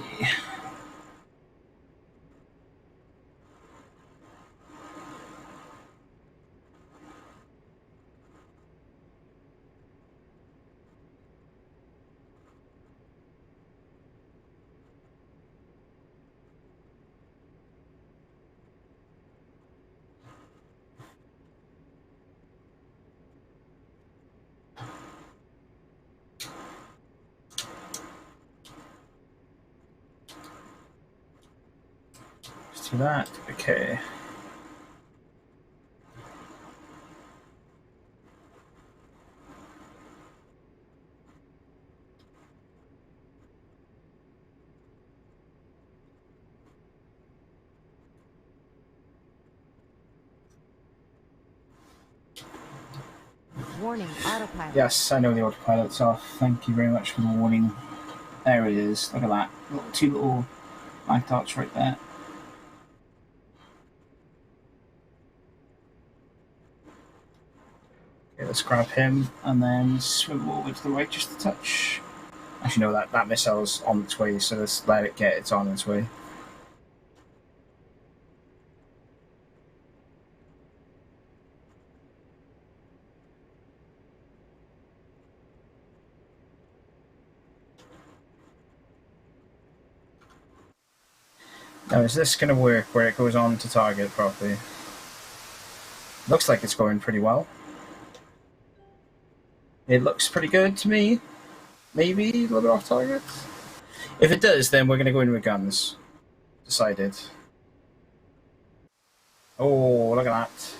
to that. Okay. Warning, autopilot. Yes, I know the autopilot's off. Thank you very much for the warning. There it is. Look at that. Two little black dots right there. Okay, let's grab him and then swim over to the right just a touch. Actually, no, that missile's on its way, so let's let it get on its way. Now, is this going to work where it goes on to target properly? Looks like it's going pretty well. It looks pretty good to me. Maybe a little bit off target. If it does, then we're going to go in with guns. Decided. Oh, look at that.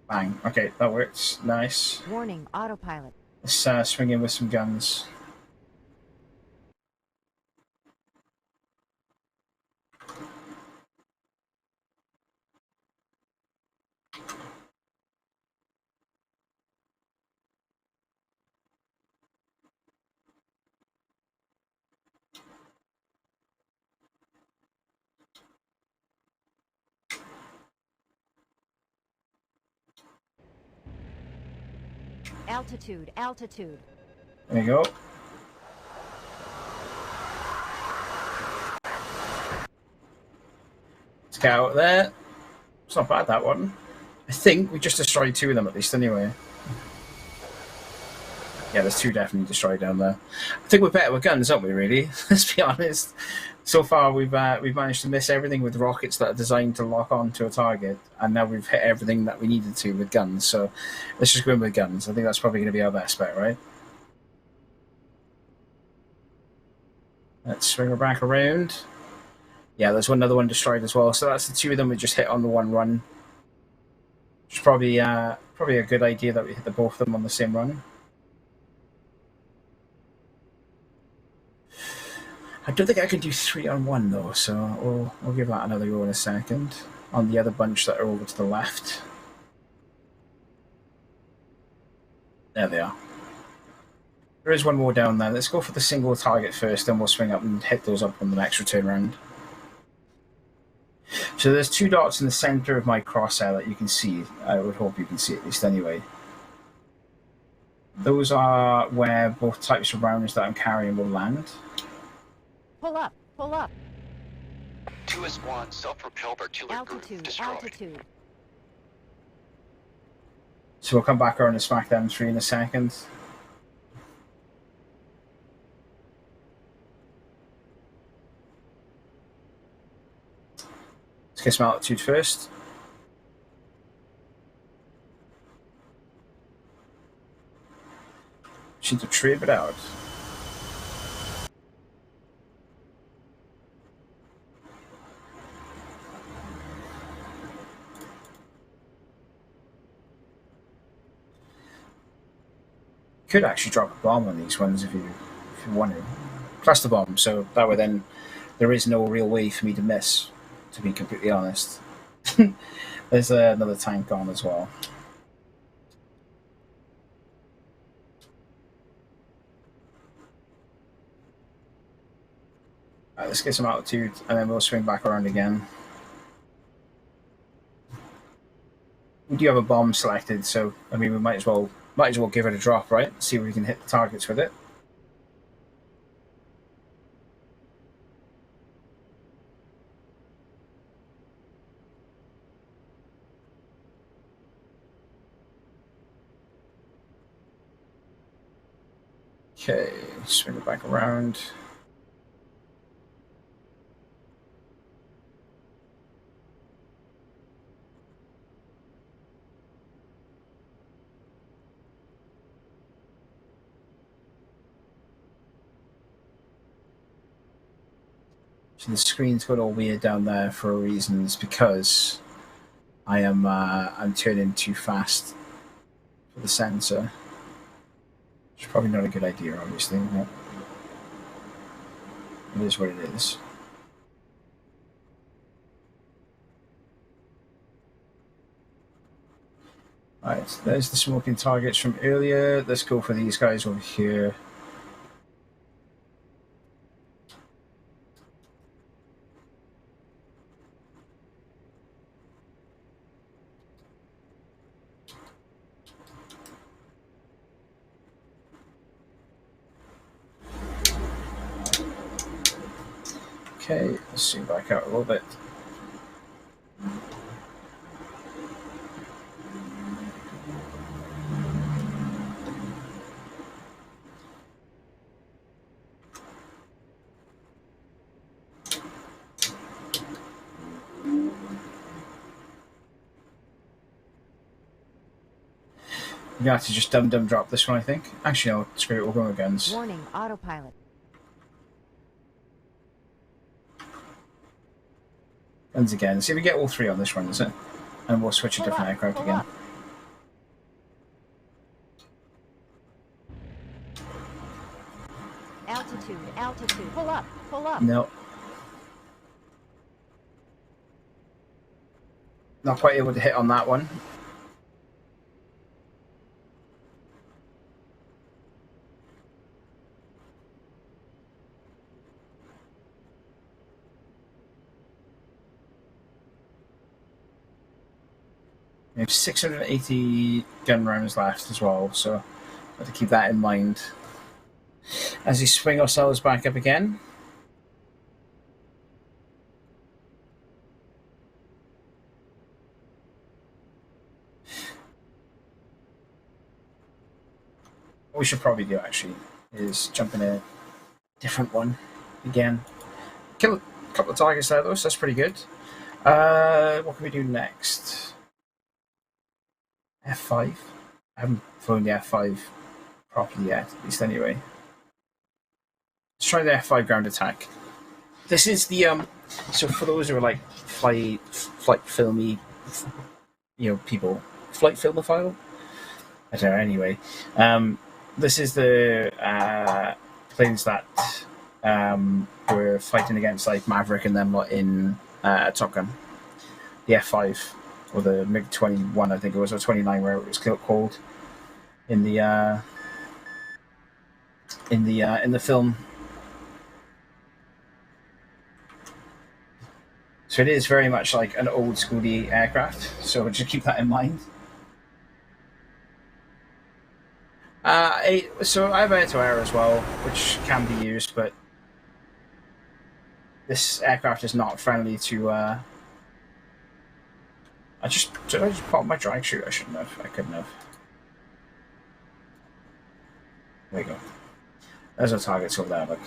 Bang. Okay, that works. Nice. Warning, autopilot. Let's swing in with some guns. Altitude, altitude. There you go. Let's get out there. It's not bad, that one. I think we just destroyed two of them at least anyway. Yeah, there's two definitely destroyed down there. I think we're better with guns, aren't we, really? Let's be honest. So far, we've managed to miss everything with rockets that are designed to lock on to a target, and now we've hit everything that we needed to with guns. So let's just go in with guns. I think that's probably going to be our best bet, right? Let's swing her back around. Yeah, there's another one destroyed as well. So that's the two of them we just hit on the one run. It's probably a good idea that we hit the both of them on the same run. I don't think I can do 3 on 1 though, so we'll give that another go in a second. On the other bunch that are over to the left. There they are. There is one more down there. Let's go for the single target first, then we'll swing up and hit those up on the next return round. So there's 2 dots in the center of my crosshair that you can see. I would hope you can see at least anyway. Those are where both types of rounds that I'm carrying will land. Pull up, pull up. 2S1 self-propelled artillery group Altitude, destroyed. altitude. So we'll come back around and smack them 3 in a second. Let's get some altitude first. Just need to trip it out. Could actually drop a bomb on these ones if you want to. Cluster bomb, so that way then there is no real way for me to miss, to be completely honest. There's another tank on as well. Alright, let's get some altitude and then we'll swing back around again. We do have a bomb selected, so I mean we might as well give it a drop, right? See if we can hit the targets with it. Okay, swing it back around. So the screen's got all weird down there for a reason. It's because I'm turning too fast for the sensor. Which is probably not a good idea, obviously, but it is what it is. Right, there's the smoking targets from earlier. Let's go for these guys over here. Okay, let's zoom back out a little bit. You have to just dum drop this one, I think. Actually, no, screw it, we'll go with guns. Warning, autopilot. Guns again. See if we get all three on this one, is it? And we'll switch a different aircraft again. Up. Altitude, altitude. Pull up, pull up. No. Not quite able to hit on that one. We have 680 gun rounds left as well, so have to keep that in mind as we swing ourselves back up again. What we should probably do actually is jump in a different one again. Kill a couple of targets there though, so that's pretty good. What can we do next? F5. I haven't flown the F5 properly yet, at least anyway. Let's try the F5 ground attack. This is the so for those who are like flight filmy, people, flight filmophile. I don't know. Anyway, this is the planes that were fighting against like Maverick and them lot in Top Gun. The F5. Or the MiG-21, I think it was, or 29, where it was called in the film. So it is very much like an old schooly aircraft. So just keep that in mind. So I have air-to-air as well, which can be used, but this aircraft is not friendly to. Did I just pop my drag chute? I shouldn't have. I couldn't have. There you go. There's our targets over there, look.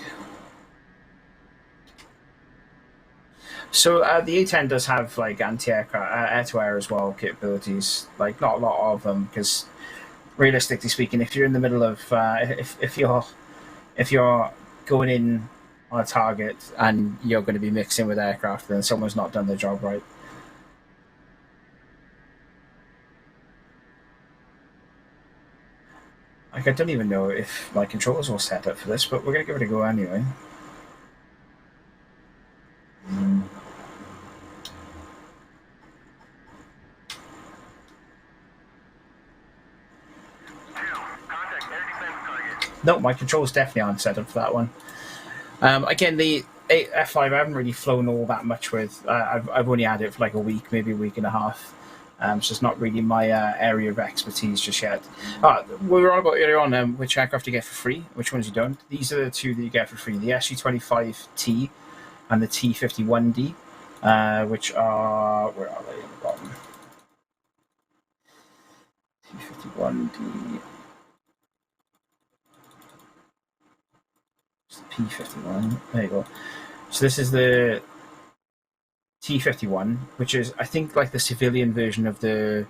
So the A-10 does have like anti-aircraft, air-to-air as well capabilities. Like not a lot of them, because realistically speaking, if you're in the middle of if you're going in on a target and you're going to be mixing with aircraft, then someone's not done their job right. Like, I don't even know if my controls are all set up for this, but we're going to give it a go anyway. No, my controls definitely aren't set up for that one. Again, the F5 I haven't really flown all that much with. I've only had it for like a week, maybe a week and a half. So it's not really my area of expertise just yet. We were on about earlier on which aircraft you get for free, which ones you don't. These are the two that you get for free, the SU-25T and the T-51D, which are, where are they on the bottom? T-51D. It's the P-51, there you go. So this is the T-51, which is, I think, like the civilian version of the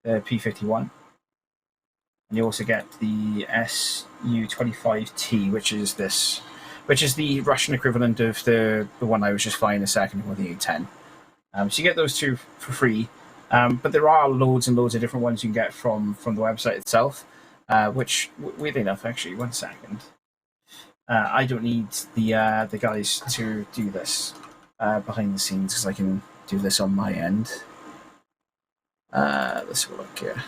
P-51. And you also get the SU-25T, which is this, which is the Russian equivalent of the one I was just flying a second ago, the A10. So you get those two for free, but there are loads and loads of different ones you can get from the website itself, which, weirdly enough, actually, one second. I don't need the guys to do this behind the scenes because I can do this on my end. Let's have a look here.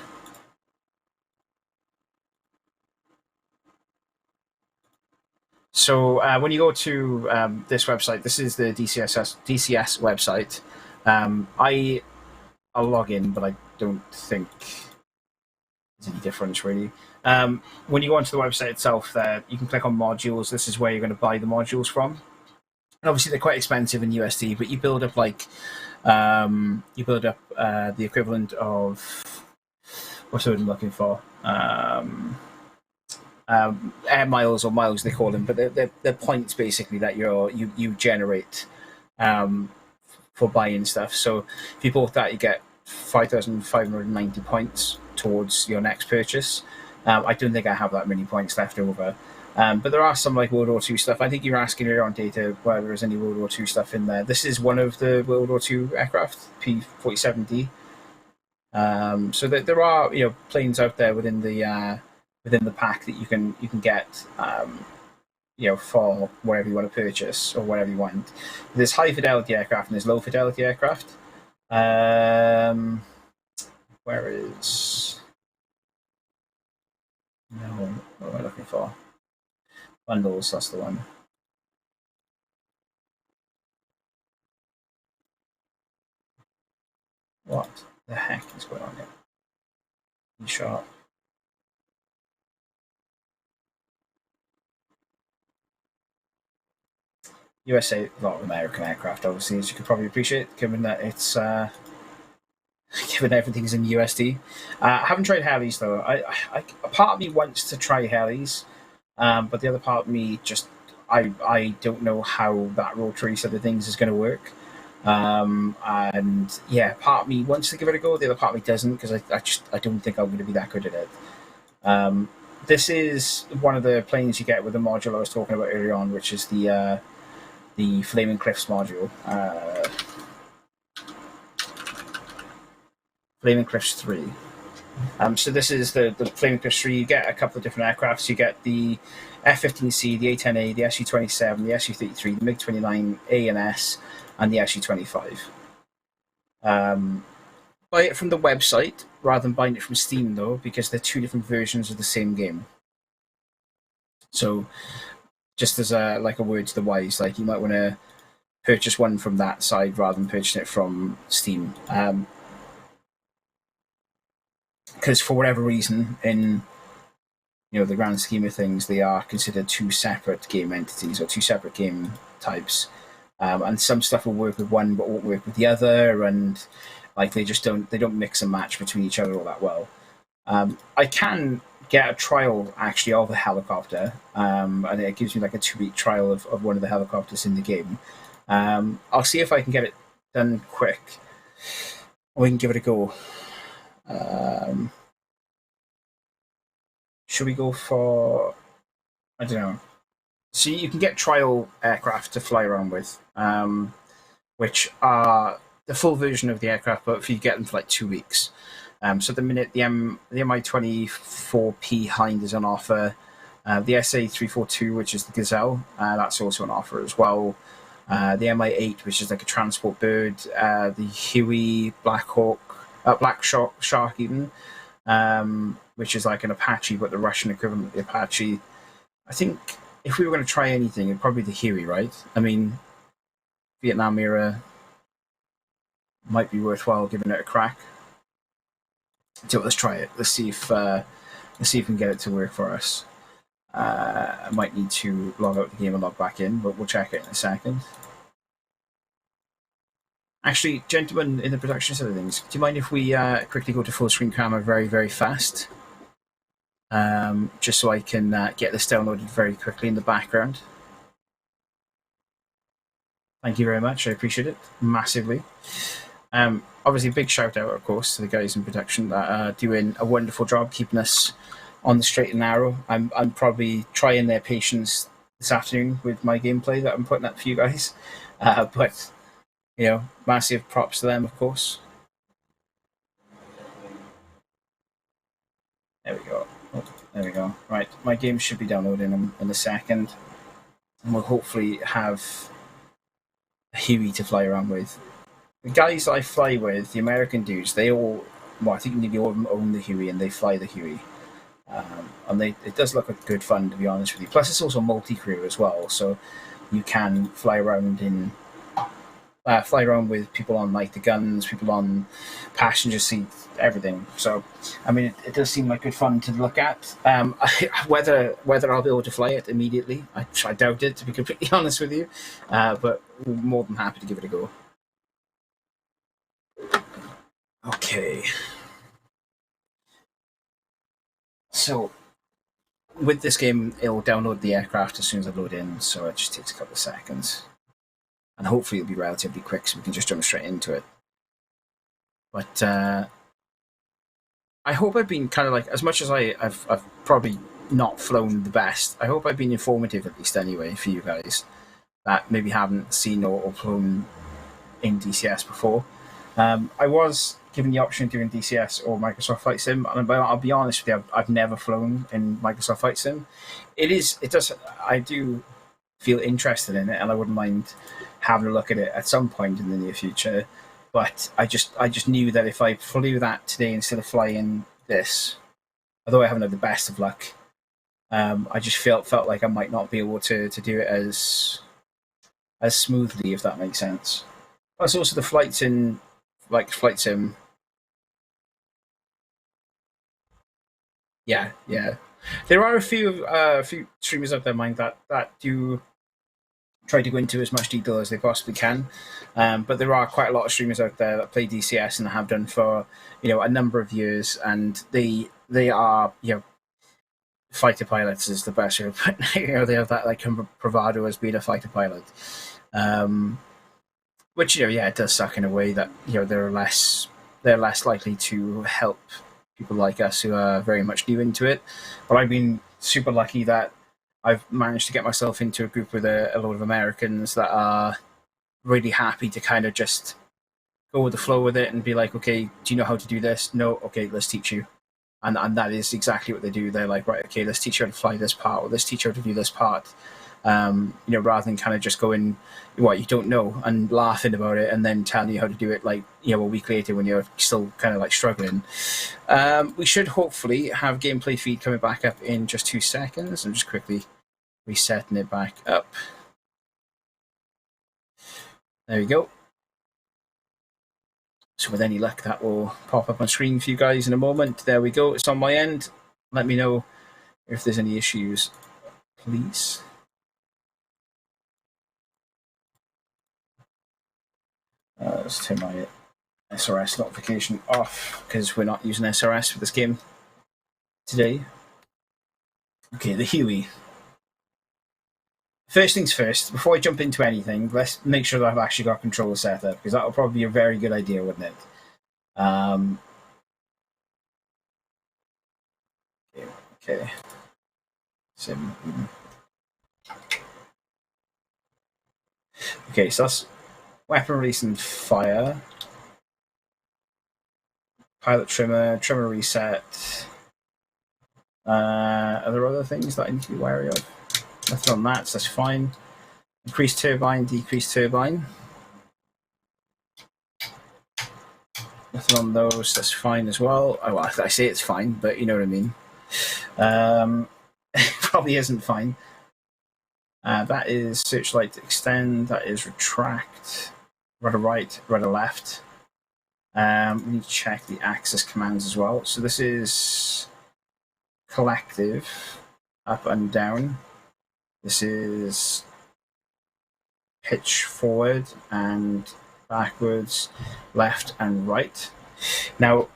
So when you go to this website, this is the DCS website. I'll log in, but I don't think there's any difference really. When you go onto the website itself, there you can click on modules. This is where you're going to buy the modules from. And obviously they're quite expensive in USD, but you build up like the equivalent of what's the word I'm looking for? Air miles or miles they call them, but they're points basically that you generate for buying stuff. So if you bought that, you get 5,590 points towards your next purchase. I don't think I have that many points left over. But there are some like World War II stuff. I think you were asking earlier on data whether there's any World War II stuff in there. This is one of the World War II aircraft, P-47D. So there are planes out there within the pack that you can get for whatever you want to purchase or whatever you want. There's high fidelity aircraft and there's low fidelity aircraft. Where is what am I looking for? Bundles, that's the one. What the heck is going on here? Sharp. USA, a lot of American aircraft, obviously, as you could probably appreciate, given that it's given everything's in USD. I haven't tried helis though. A part of me wants to try helis, but the other part of me just I don't know how that rotary side of things is going to work. And yeah, part of me wants to give it a go. The other part of me doesn't because I don't think I'm going to be that good at it. This is one of the planes you get with the module I was talking about earlier on, which is the Flaming Cliffs module. Flaming Cliffs 3. So this is the Flaming Cliffs 3. You get a couple of different aircrafts. You get the F-15C, the A-10A, the Su-27, the Su-33, the MiG-29 A and S, and the Su-25. Buy it from the website rather than buying it from Steam, though, because they're two different versions of the same game. So just as a word to the wise, like you might want to purchase one from that side rather than purchasing it from Steam. Because for whatever reason, in the grand scheme of things, they are considered two separate game entities or two separate game types. And some stuff will work with one but won't work with the other, and like they don't mix and match between each other all that well. I can get a trial actually of a helicopter, and it gives me like a 2-week trial of one of the helicopters in the game. I'll see if I can get it done quick, or we can give it a go. Should we go for, I don't know. So you can get trial aircraft to fly around with, which are the full version of the aircraft, but if you get them for like 2 weeks. So at the minute, the Mi-24P Hind is on offer. The SA-342, which is the Gazelle, that's also on offer as well. The Mi-8, which is like a transport bird. The Huey Black Shark even, which is like an Apache, but the Russian equivalent of the Apache. I think if we were going to try anything, it'd probably be the Huey, right? I mean, Vietnam era might be worthwhile giving it a crack. So let's try it. Let's see if we can get it to work for us. I might need to log out the game and log back in, but we'll check it in a second. Actually, gentlemen in the production side of things, do you mind if we quickly go to full screen camera very, very fast? Just so I can get this downloaded very quickly in the background. Thank you very much. I appreciate it massively. Obviously, a big shout out, of course, to the guys in production that are doing a wonderful job keeping us on the straight and narrow. I'm probably trying their patience this afternoon with my gameplay that I'm putting up for you guys. But massive props to them, of course. There we go. Oh, there we go. Right, my game should be downloading in a second, and we'll hopefully have a Huey to fly around with. The guys I fly with, the American dudes, they all, I think nearly all of them own the Huey and they fly the Huey. And it does look like good fun, to be honest with you. Plus, it's also multi-crew as well, so you can fly around with people on like the guns, people on passenger seats, everything. So, I mean, it does seem like good fun to look at. Whether I'll be able to fly it immediately, I doubt it, to be completely honest with you. But we're more than happy to give it a go. Okay. So, with this game, it'll download the aircraft as soon as I load in, so it just takes a couple of seconds. And hopefully it'll be relatively quick, so we can just jump straight into it. But I hope I've been kind of like, as much as I've probably not flown the best, I hope I've been informative at least anyway for you guys that maybe haven't seen or flown in DCS before. I was given the option during DCS or Microsoft Flight Sim, and I'll be honest with you, I've never flown in Microsoft Flight Sim. I do feel interested in it, and I wouldn't mind having a look at it at some point in the near future. But I just knew that if I flew that today instead of flying this, although I haven't had the best of luck, I just felt like I might not be able to do it as smoothly, if that makes sense. Plus, also the flights in Flight Sim. Yeah. There are a few streamers out there, mind that do try to go into as much detail as they possibly can. But there are quite a lot of streamers out there that play DCS and have done for a number of years, and they are fighter pilots is the best way of putting it. They have that like bravado as being a fighter pilot. Which it does suck in a way that they're less likely to help people like us who are very much new into it. But I've been super lucky that I've managed to get myself into a group with a lot of Americans that are really happy to kind of just go with the flow with it and be like, okay, do you know how to do this? No, okay, let's teach you. And that is exactly what they do. They're like, right, okay, let's teach you how to fly this part, or let's teach you how to do this part. Rather than kind of just going what you don't know and laughing about it and then telling you how to do it a week later when you're still kind of like struggling. We should hopefully have gameplay feed coming back up in just 2 seconds. I'm just quickly resetting it back up. There we go. So with any luck, that will pop up on screen for you guys in a moment. There we go. It's on my end. Let me know if there's any issues, please. Let's turn my SRS notification off because we're not using SRS for this game today. Okay, the Huey. First things first, before I jump into anything, let's make sure that I've actually got controller set up, because that would probably be a very good idea, wouldn't it? Okay. Okay, so that's weapon release and fire. Pilot trimmer reset. Are there other things that I need to be wary of? Nothing on that, so that's fine. Increase turbine, decrease turbine. Nothing on those, that's fine as well. Oh, well, I say it's fine, but you know what I mean. It probably isn't fine. That is searchlight extend, that is retract, rudder right, rudder left. We need to check the axis commands as well. So this is collective, up and down. This is pitch forward and backwards, left and right. Now,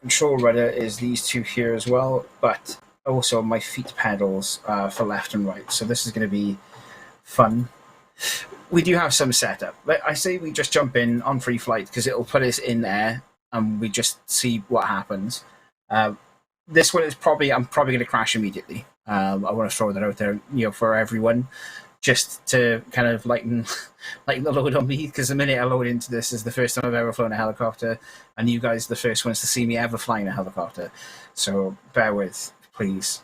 control rudder is these two here as well, but also my feet pedals for left and right. So this is going to be fun. We do have some setup. I say we just jump in on free flight because it'll put us in there and we just see what happens. This one is I'm probably going to crash immediately. I want to throw that out there, for everyone, just to kind of lighten the load on me, because the minute I load into this is the first time I've ever flown a helicopter, and you guys are the first ones to see me ever flying a helicopter. So bear with, please.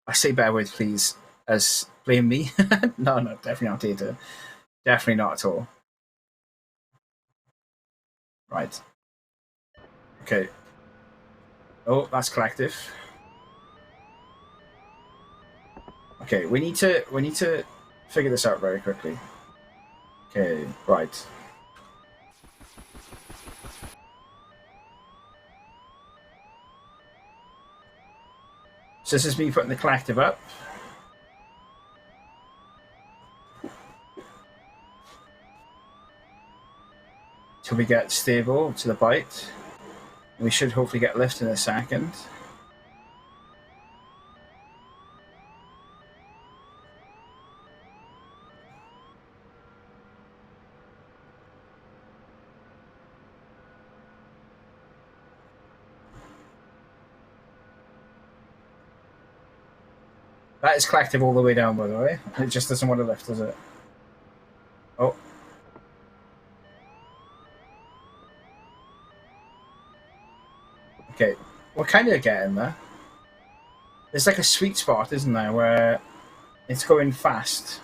I say bear with, please, as blame me. No, definitely not data. Definitely not at all. Right. Okay. Oh, that's collective. Okay, we need to figure this out very quickly. Okay, right. So this is me putting the collective up. Till we get stable to the bite. We should hopefully get lift in a second. That is collective all the way down, by the way. It just doesn't want to lift, does it? Oh. Okay, we're kind of getting there. There's like a sweet spot, isn't there, where it's going fast.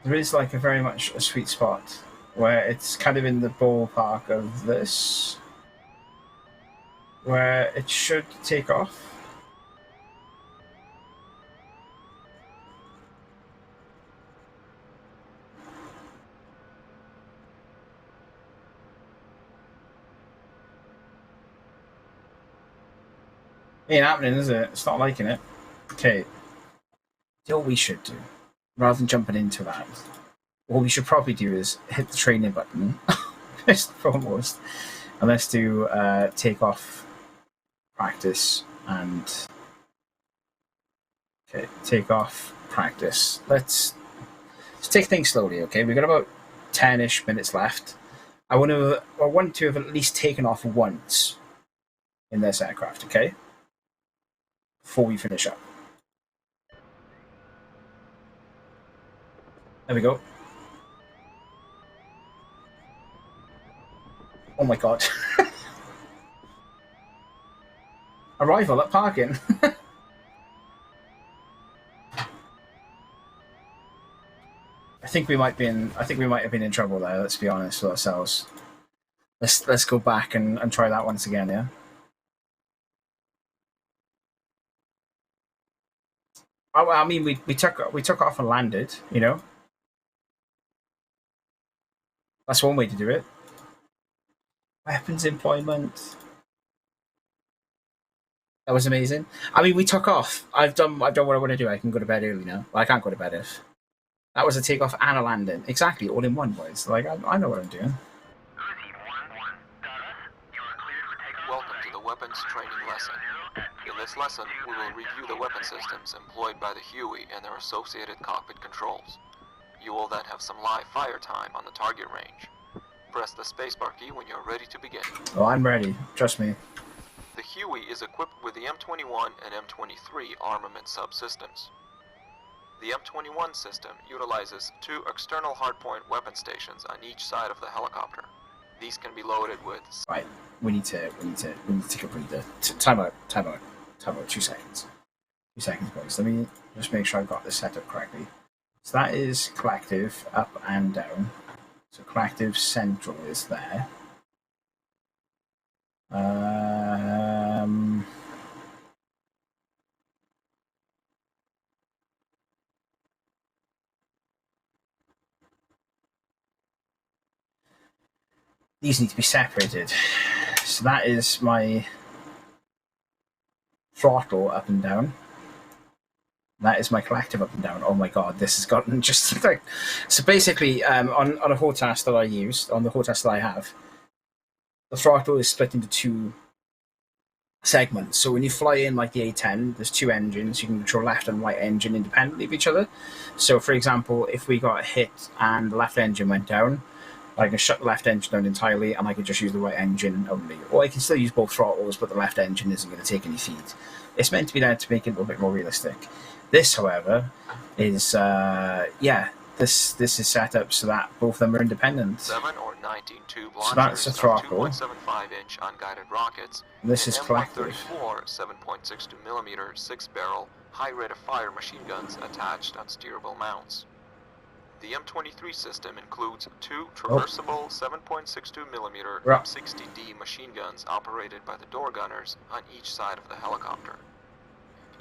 There is like a very much a sweet spot where it's kind of in the ballpark of this, where it should take off. Ain't happening, is it? It's not liking it. Okay. What we should do, rather than jumping into that, what we should probably do is hit the training button, first and foremost, and let's do take-off practice and... Okay, take-off practice. Let's take things slowly, okay? We've got about 10-ish minutes left. I want to have at least taken off once in this aircraft, okay? Before we finish up. There we go. Oh my god. Arrival at parking. I think we might have been in trouble there, let's be honest with ourselves. Let's go back and try that once again, yeah? I mean, we took off and landed, you know? That's one way to do it. Weapons employment. That was amazing. I mean, we took off. I've done what I want to do. I can go to bed early now. Well, I can't go to bed if. That was a takeoff and a landing. Exactly, all in one, boys. Like, I know what I'm doing. Welcome to the weapons training lesson. In this lesson, we will review the weapon systems employed by the Huey and their associated cockpit controls. You will then have some live fire time on the target range. Press the spacebar key when you're ready to begin. Oh, I'm ready. Trust me. The Huey is equipped with the M21 and M23 armament subsystems. The M21 system utilizes 2 external hardpoint weapon stations on each side of the helicopter. These can be loaded with... Right, we need to take a breather. Time out. 2 seconds. 2 seconds, boys. Let me just make sure I've got this set up correctly. So that is collective, up and down. So collective central is there. These need to be separated. So that is my throttle up and down. That is my collective up and down. Oh my god, this has gotten just like... So basically, on a HOTAS that I use, on the HOTAS that I have, the throttle is split into 2 segments. So when you fly in like the A10, there's two engines. You can control left and right engine independently of each other. So for example, if we got hit and the left engine went down, I can shut the left engine down entirely and I can just use the right engine only. Or I can still use both throttles, but the left engine isn't going to take any feed. It's meant to be there to make it a little bit more realistic. This, however, is this is set up so that both of them are independent. 7 or 19 tube So that's launchers the throttle. 2.75-inch unguided rockets. This is and collective. M134 7.62mm 6-barrel high rate of fire machine guns attached on steerable mounts. The M23 system includes two traversable 7.62mm Right. M60D machine guns operated by the door gunners on each side of the helicopter.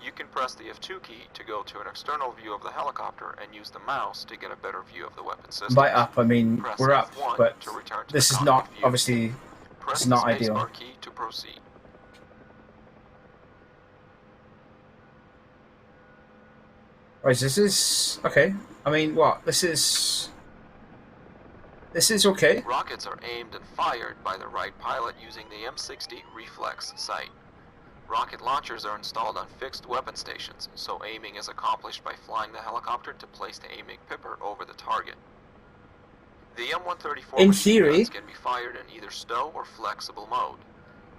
You can press the F2 key to go to an external view of the helicopter and use the mouse to get a better view of the weapon system. By up, I mean Press we're up, F1 but to return to this the is not, cockpit view. obviously, Press it's not the ideal. spacebar key to proceed. Right, this is okay. I mean, what? This is okay. Rockets are aimed and fired by the right pilot using the M60 reflex sight. Rocket launchers are installed on fixed weapon stations, so aiming is accomplished by flying the helicopter to place the aiming pipper over the target. The M134 In machine theory- guns can be fired in either stow or flexible mode.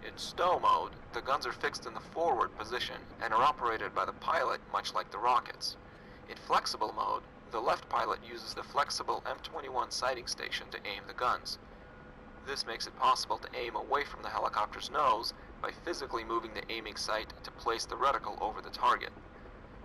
In stow mode, the guns are fixed in the forward position and are operated by the pilot much like the rockets. In flexible mode, the left pilot uses the flexible M21 sighting station to aim the guns. This makes it possible to aim away from the helicopter's nose by physically moving the aiming sight to place the reticle over the target.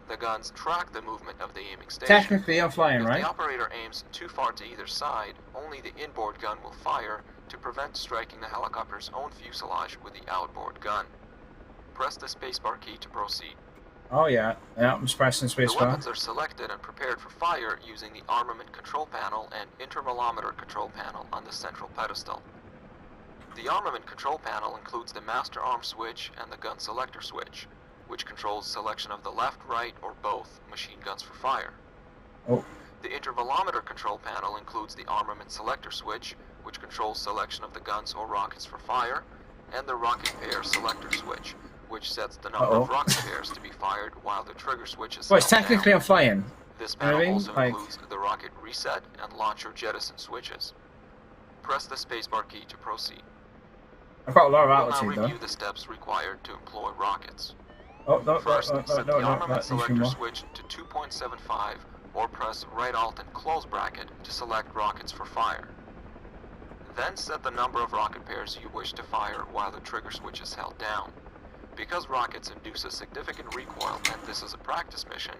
The guns track the movement of the aiming station. Technically, I'm flying, If right? the operator aims too far to either side, only the inboard gun will fire to prevent striking the helicopter's own fuselage with the outboard gun. Press the spacebar key to proceed. Oh yeah, I'm just pressing The spacebar. weapons are selected and prepared for fire using the armament control panel and intervalometer control panel on the central pedestal. The armament control panel includes the master arm switch and the gun selector switch, which controls selection of the left, right, or both machine guns for fire. Oh. The intervalometer control panel includes the armament selector switch, which controls selection of the guns or rockets for fire, and the rocket pair selector switch, which sets the number of rocket pairs to be fired while the trigger switch is Well, held technically, down. I'm flying. This You know what panel I mean? also Like- includes the rocket reset and launcher jettison switches. Press the spacebar key to proceed. I've got a lot of We'll now altitude review though. the steps required to employ rockets. Oh no, First, no, set no, the armament needs selector more. switch to 2.75 or press right alt and close bracket to select rockets for fire. Then set the number of rocket pairs you wish to fire while the trigger switch is held down. Because rockets induce a significant recoil and this is a practice mission,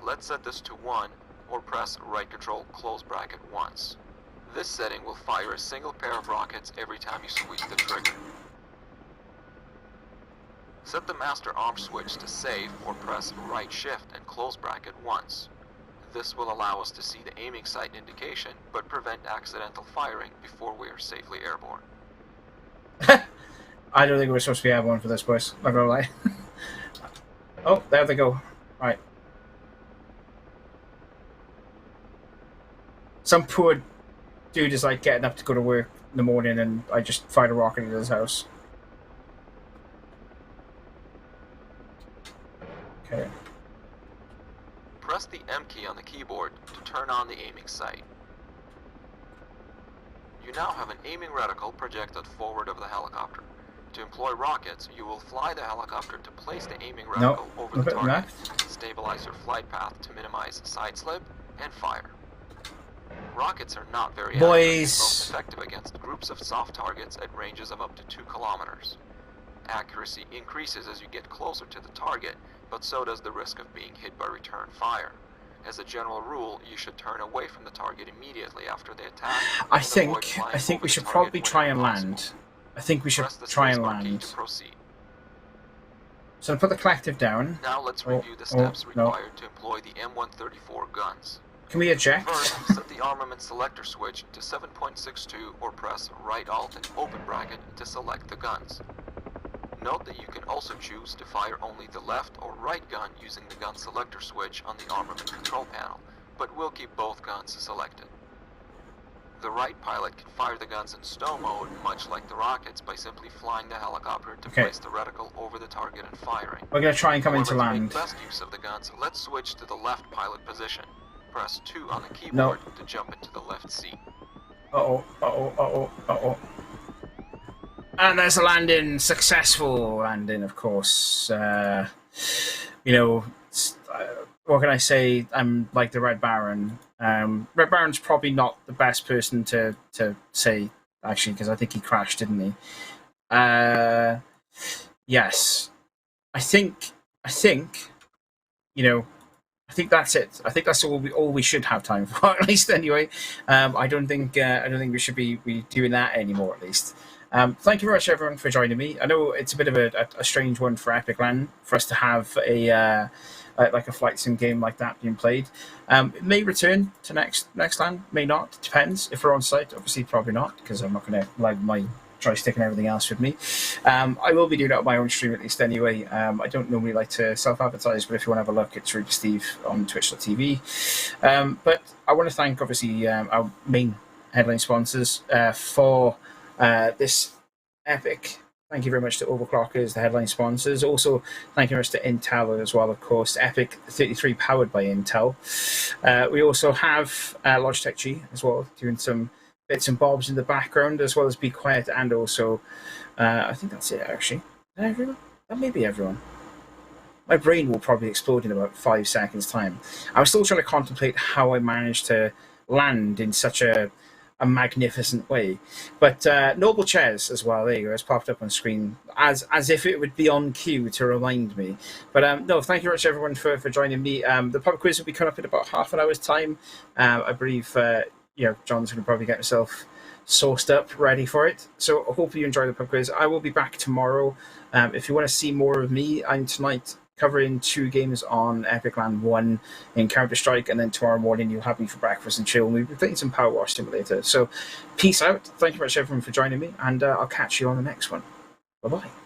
let's set this to 1 or press right control close bracket once. This setting will fire a single pair of rockets every time you squeeze the trigger. Set the master arm switch to save or press right shift and close bracket once. This will allow us to see the aiming sight indication but prevent accidental firing before we are safely airborne. I don't think we're supposed to be airborne for this, boys. Not gonna lie. Oh, there they go. Right. Some poor dude is like getting up to go to work in the morning, and I just fired a rocket into his house. Okay. Press the M key on the keyboard to turn on the aiming sight. You now have an aiming reticle projected forward of the helicopter. To employ rockets, you will fly the helicopter to place the aiming reticle Nope. over A the bit target, left. stabilize your flight path to minimize side slip, and fire. Rockets are not very accurate and Boys. most effective against groups of soft targets at ranges of up to 2 kilometers. Accuracy increases as you get closer to the target, but so does the risk of being hit by return fire. As a general rule, you should turn away from the target immediately after the attack. I and avoid think flying we over should the probably target try when and possible. land. I think we should Press the try and spacebar key land. to proceed. So I put the collective down. Now let's Oh, review the steps no. required to employ the M134 guns. Can we eject? First, set the armament selector switch to 7.62 or press right alt and open bracket to select the guns. Note that you can also choose to fire only the left or right gun using the gun selector switch on the armament control panel, but we'll keep both guns selected. The right pilot can fire the guns in stow mode, much like the rockets, by simply flying the helicopter to place the reticle over the target and firing. We're going to try and come into To land. make best use of the guns, let's switch to the left pilot position. Press 2 on the keyboard to jump into the left seat. And there's a landing, successful landing, of course. You know, what can I say? I'm like the Red Baron. Red Baron's probably not the best person to say, actually, because I think he crashed, didn't he? Yes. I think, you know, I think that's it. I think that's all we should have time for, at least anyway. I don't think we should be doing that anymore, at least. Thank you very much, everyone, for joining me. I know it's a bit of a strange one for EPIC.LAN for us to have a like a flight sim game like that being played. It may return to next LAN, may not. It depends if we're on site. Obviously, probably not, because I'm not going to lug my joystick and everything else with me. I will be doing it on my own stream at least anyway. I don't normally like to self-advertise, but if you want to have a look, it's ReaperSteve on twitch.tv. But I want to thank, obviously, our main headline sponsors for this EPIC. Thank you very much to Overclockers, the headline sponsors. Also, thank you very much to Intel as well, of course. EPIC33 powered by Intel. We also have Logitech G as well, doing some bits and bobs in the background, as well as Be Quiet, and also, I think that's it, actually. Everyone? That may be everyone. My brain will probably explode in about 5 seconds' time. I was still trying to contemplate how I managed to land in such a magnificent way. But Noble Chairs as well, there you go, it's popped up on screen as if it would be on cue to remind me. But no, thank you very much, everyone, for joining me. The pub quiz will be coming up in about half an hour's time. I believe you know, John's going to probably get himself sourced up, ready for it. So hopefully you enjoy the pub quiz. I will be back tomorrow. If you want to see more of me, I'm tonight covering 2 games on EPIC.LAN 1 in Counter-Strike, and then tomorrow morning you'll have me for breakfast and chill, and we'll be playing some Power Wash Simulator. So peace out. Thank you very much, everyone, for joining me, and I'll catch you on the next one. Bye-bye.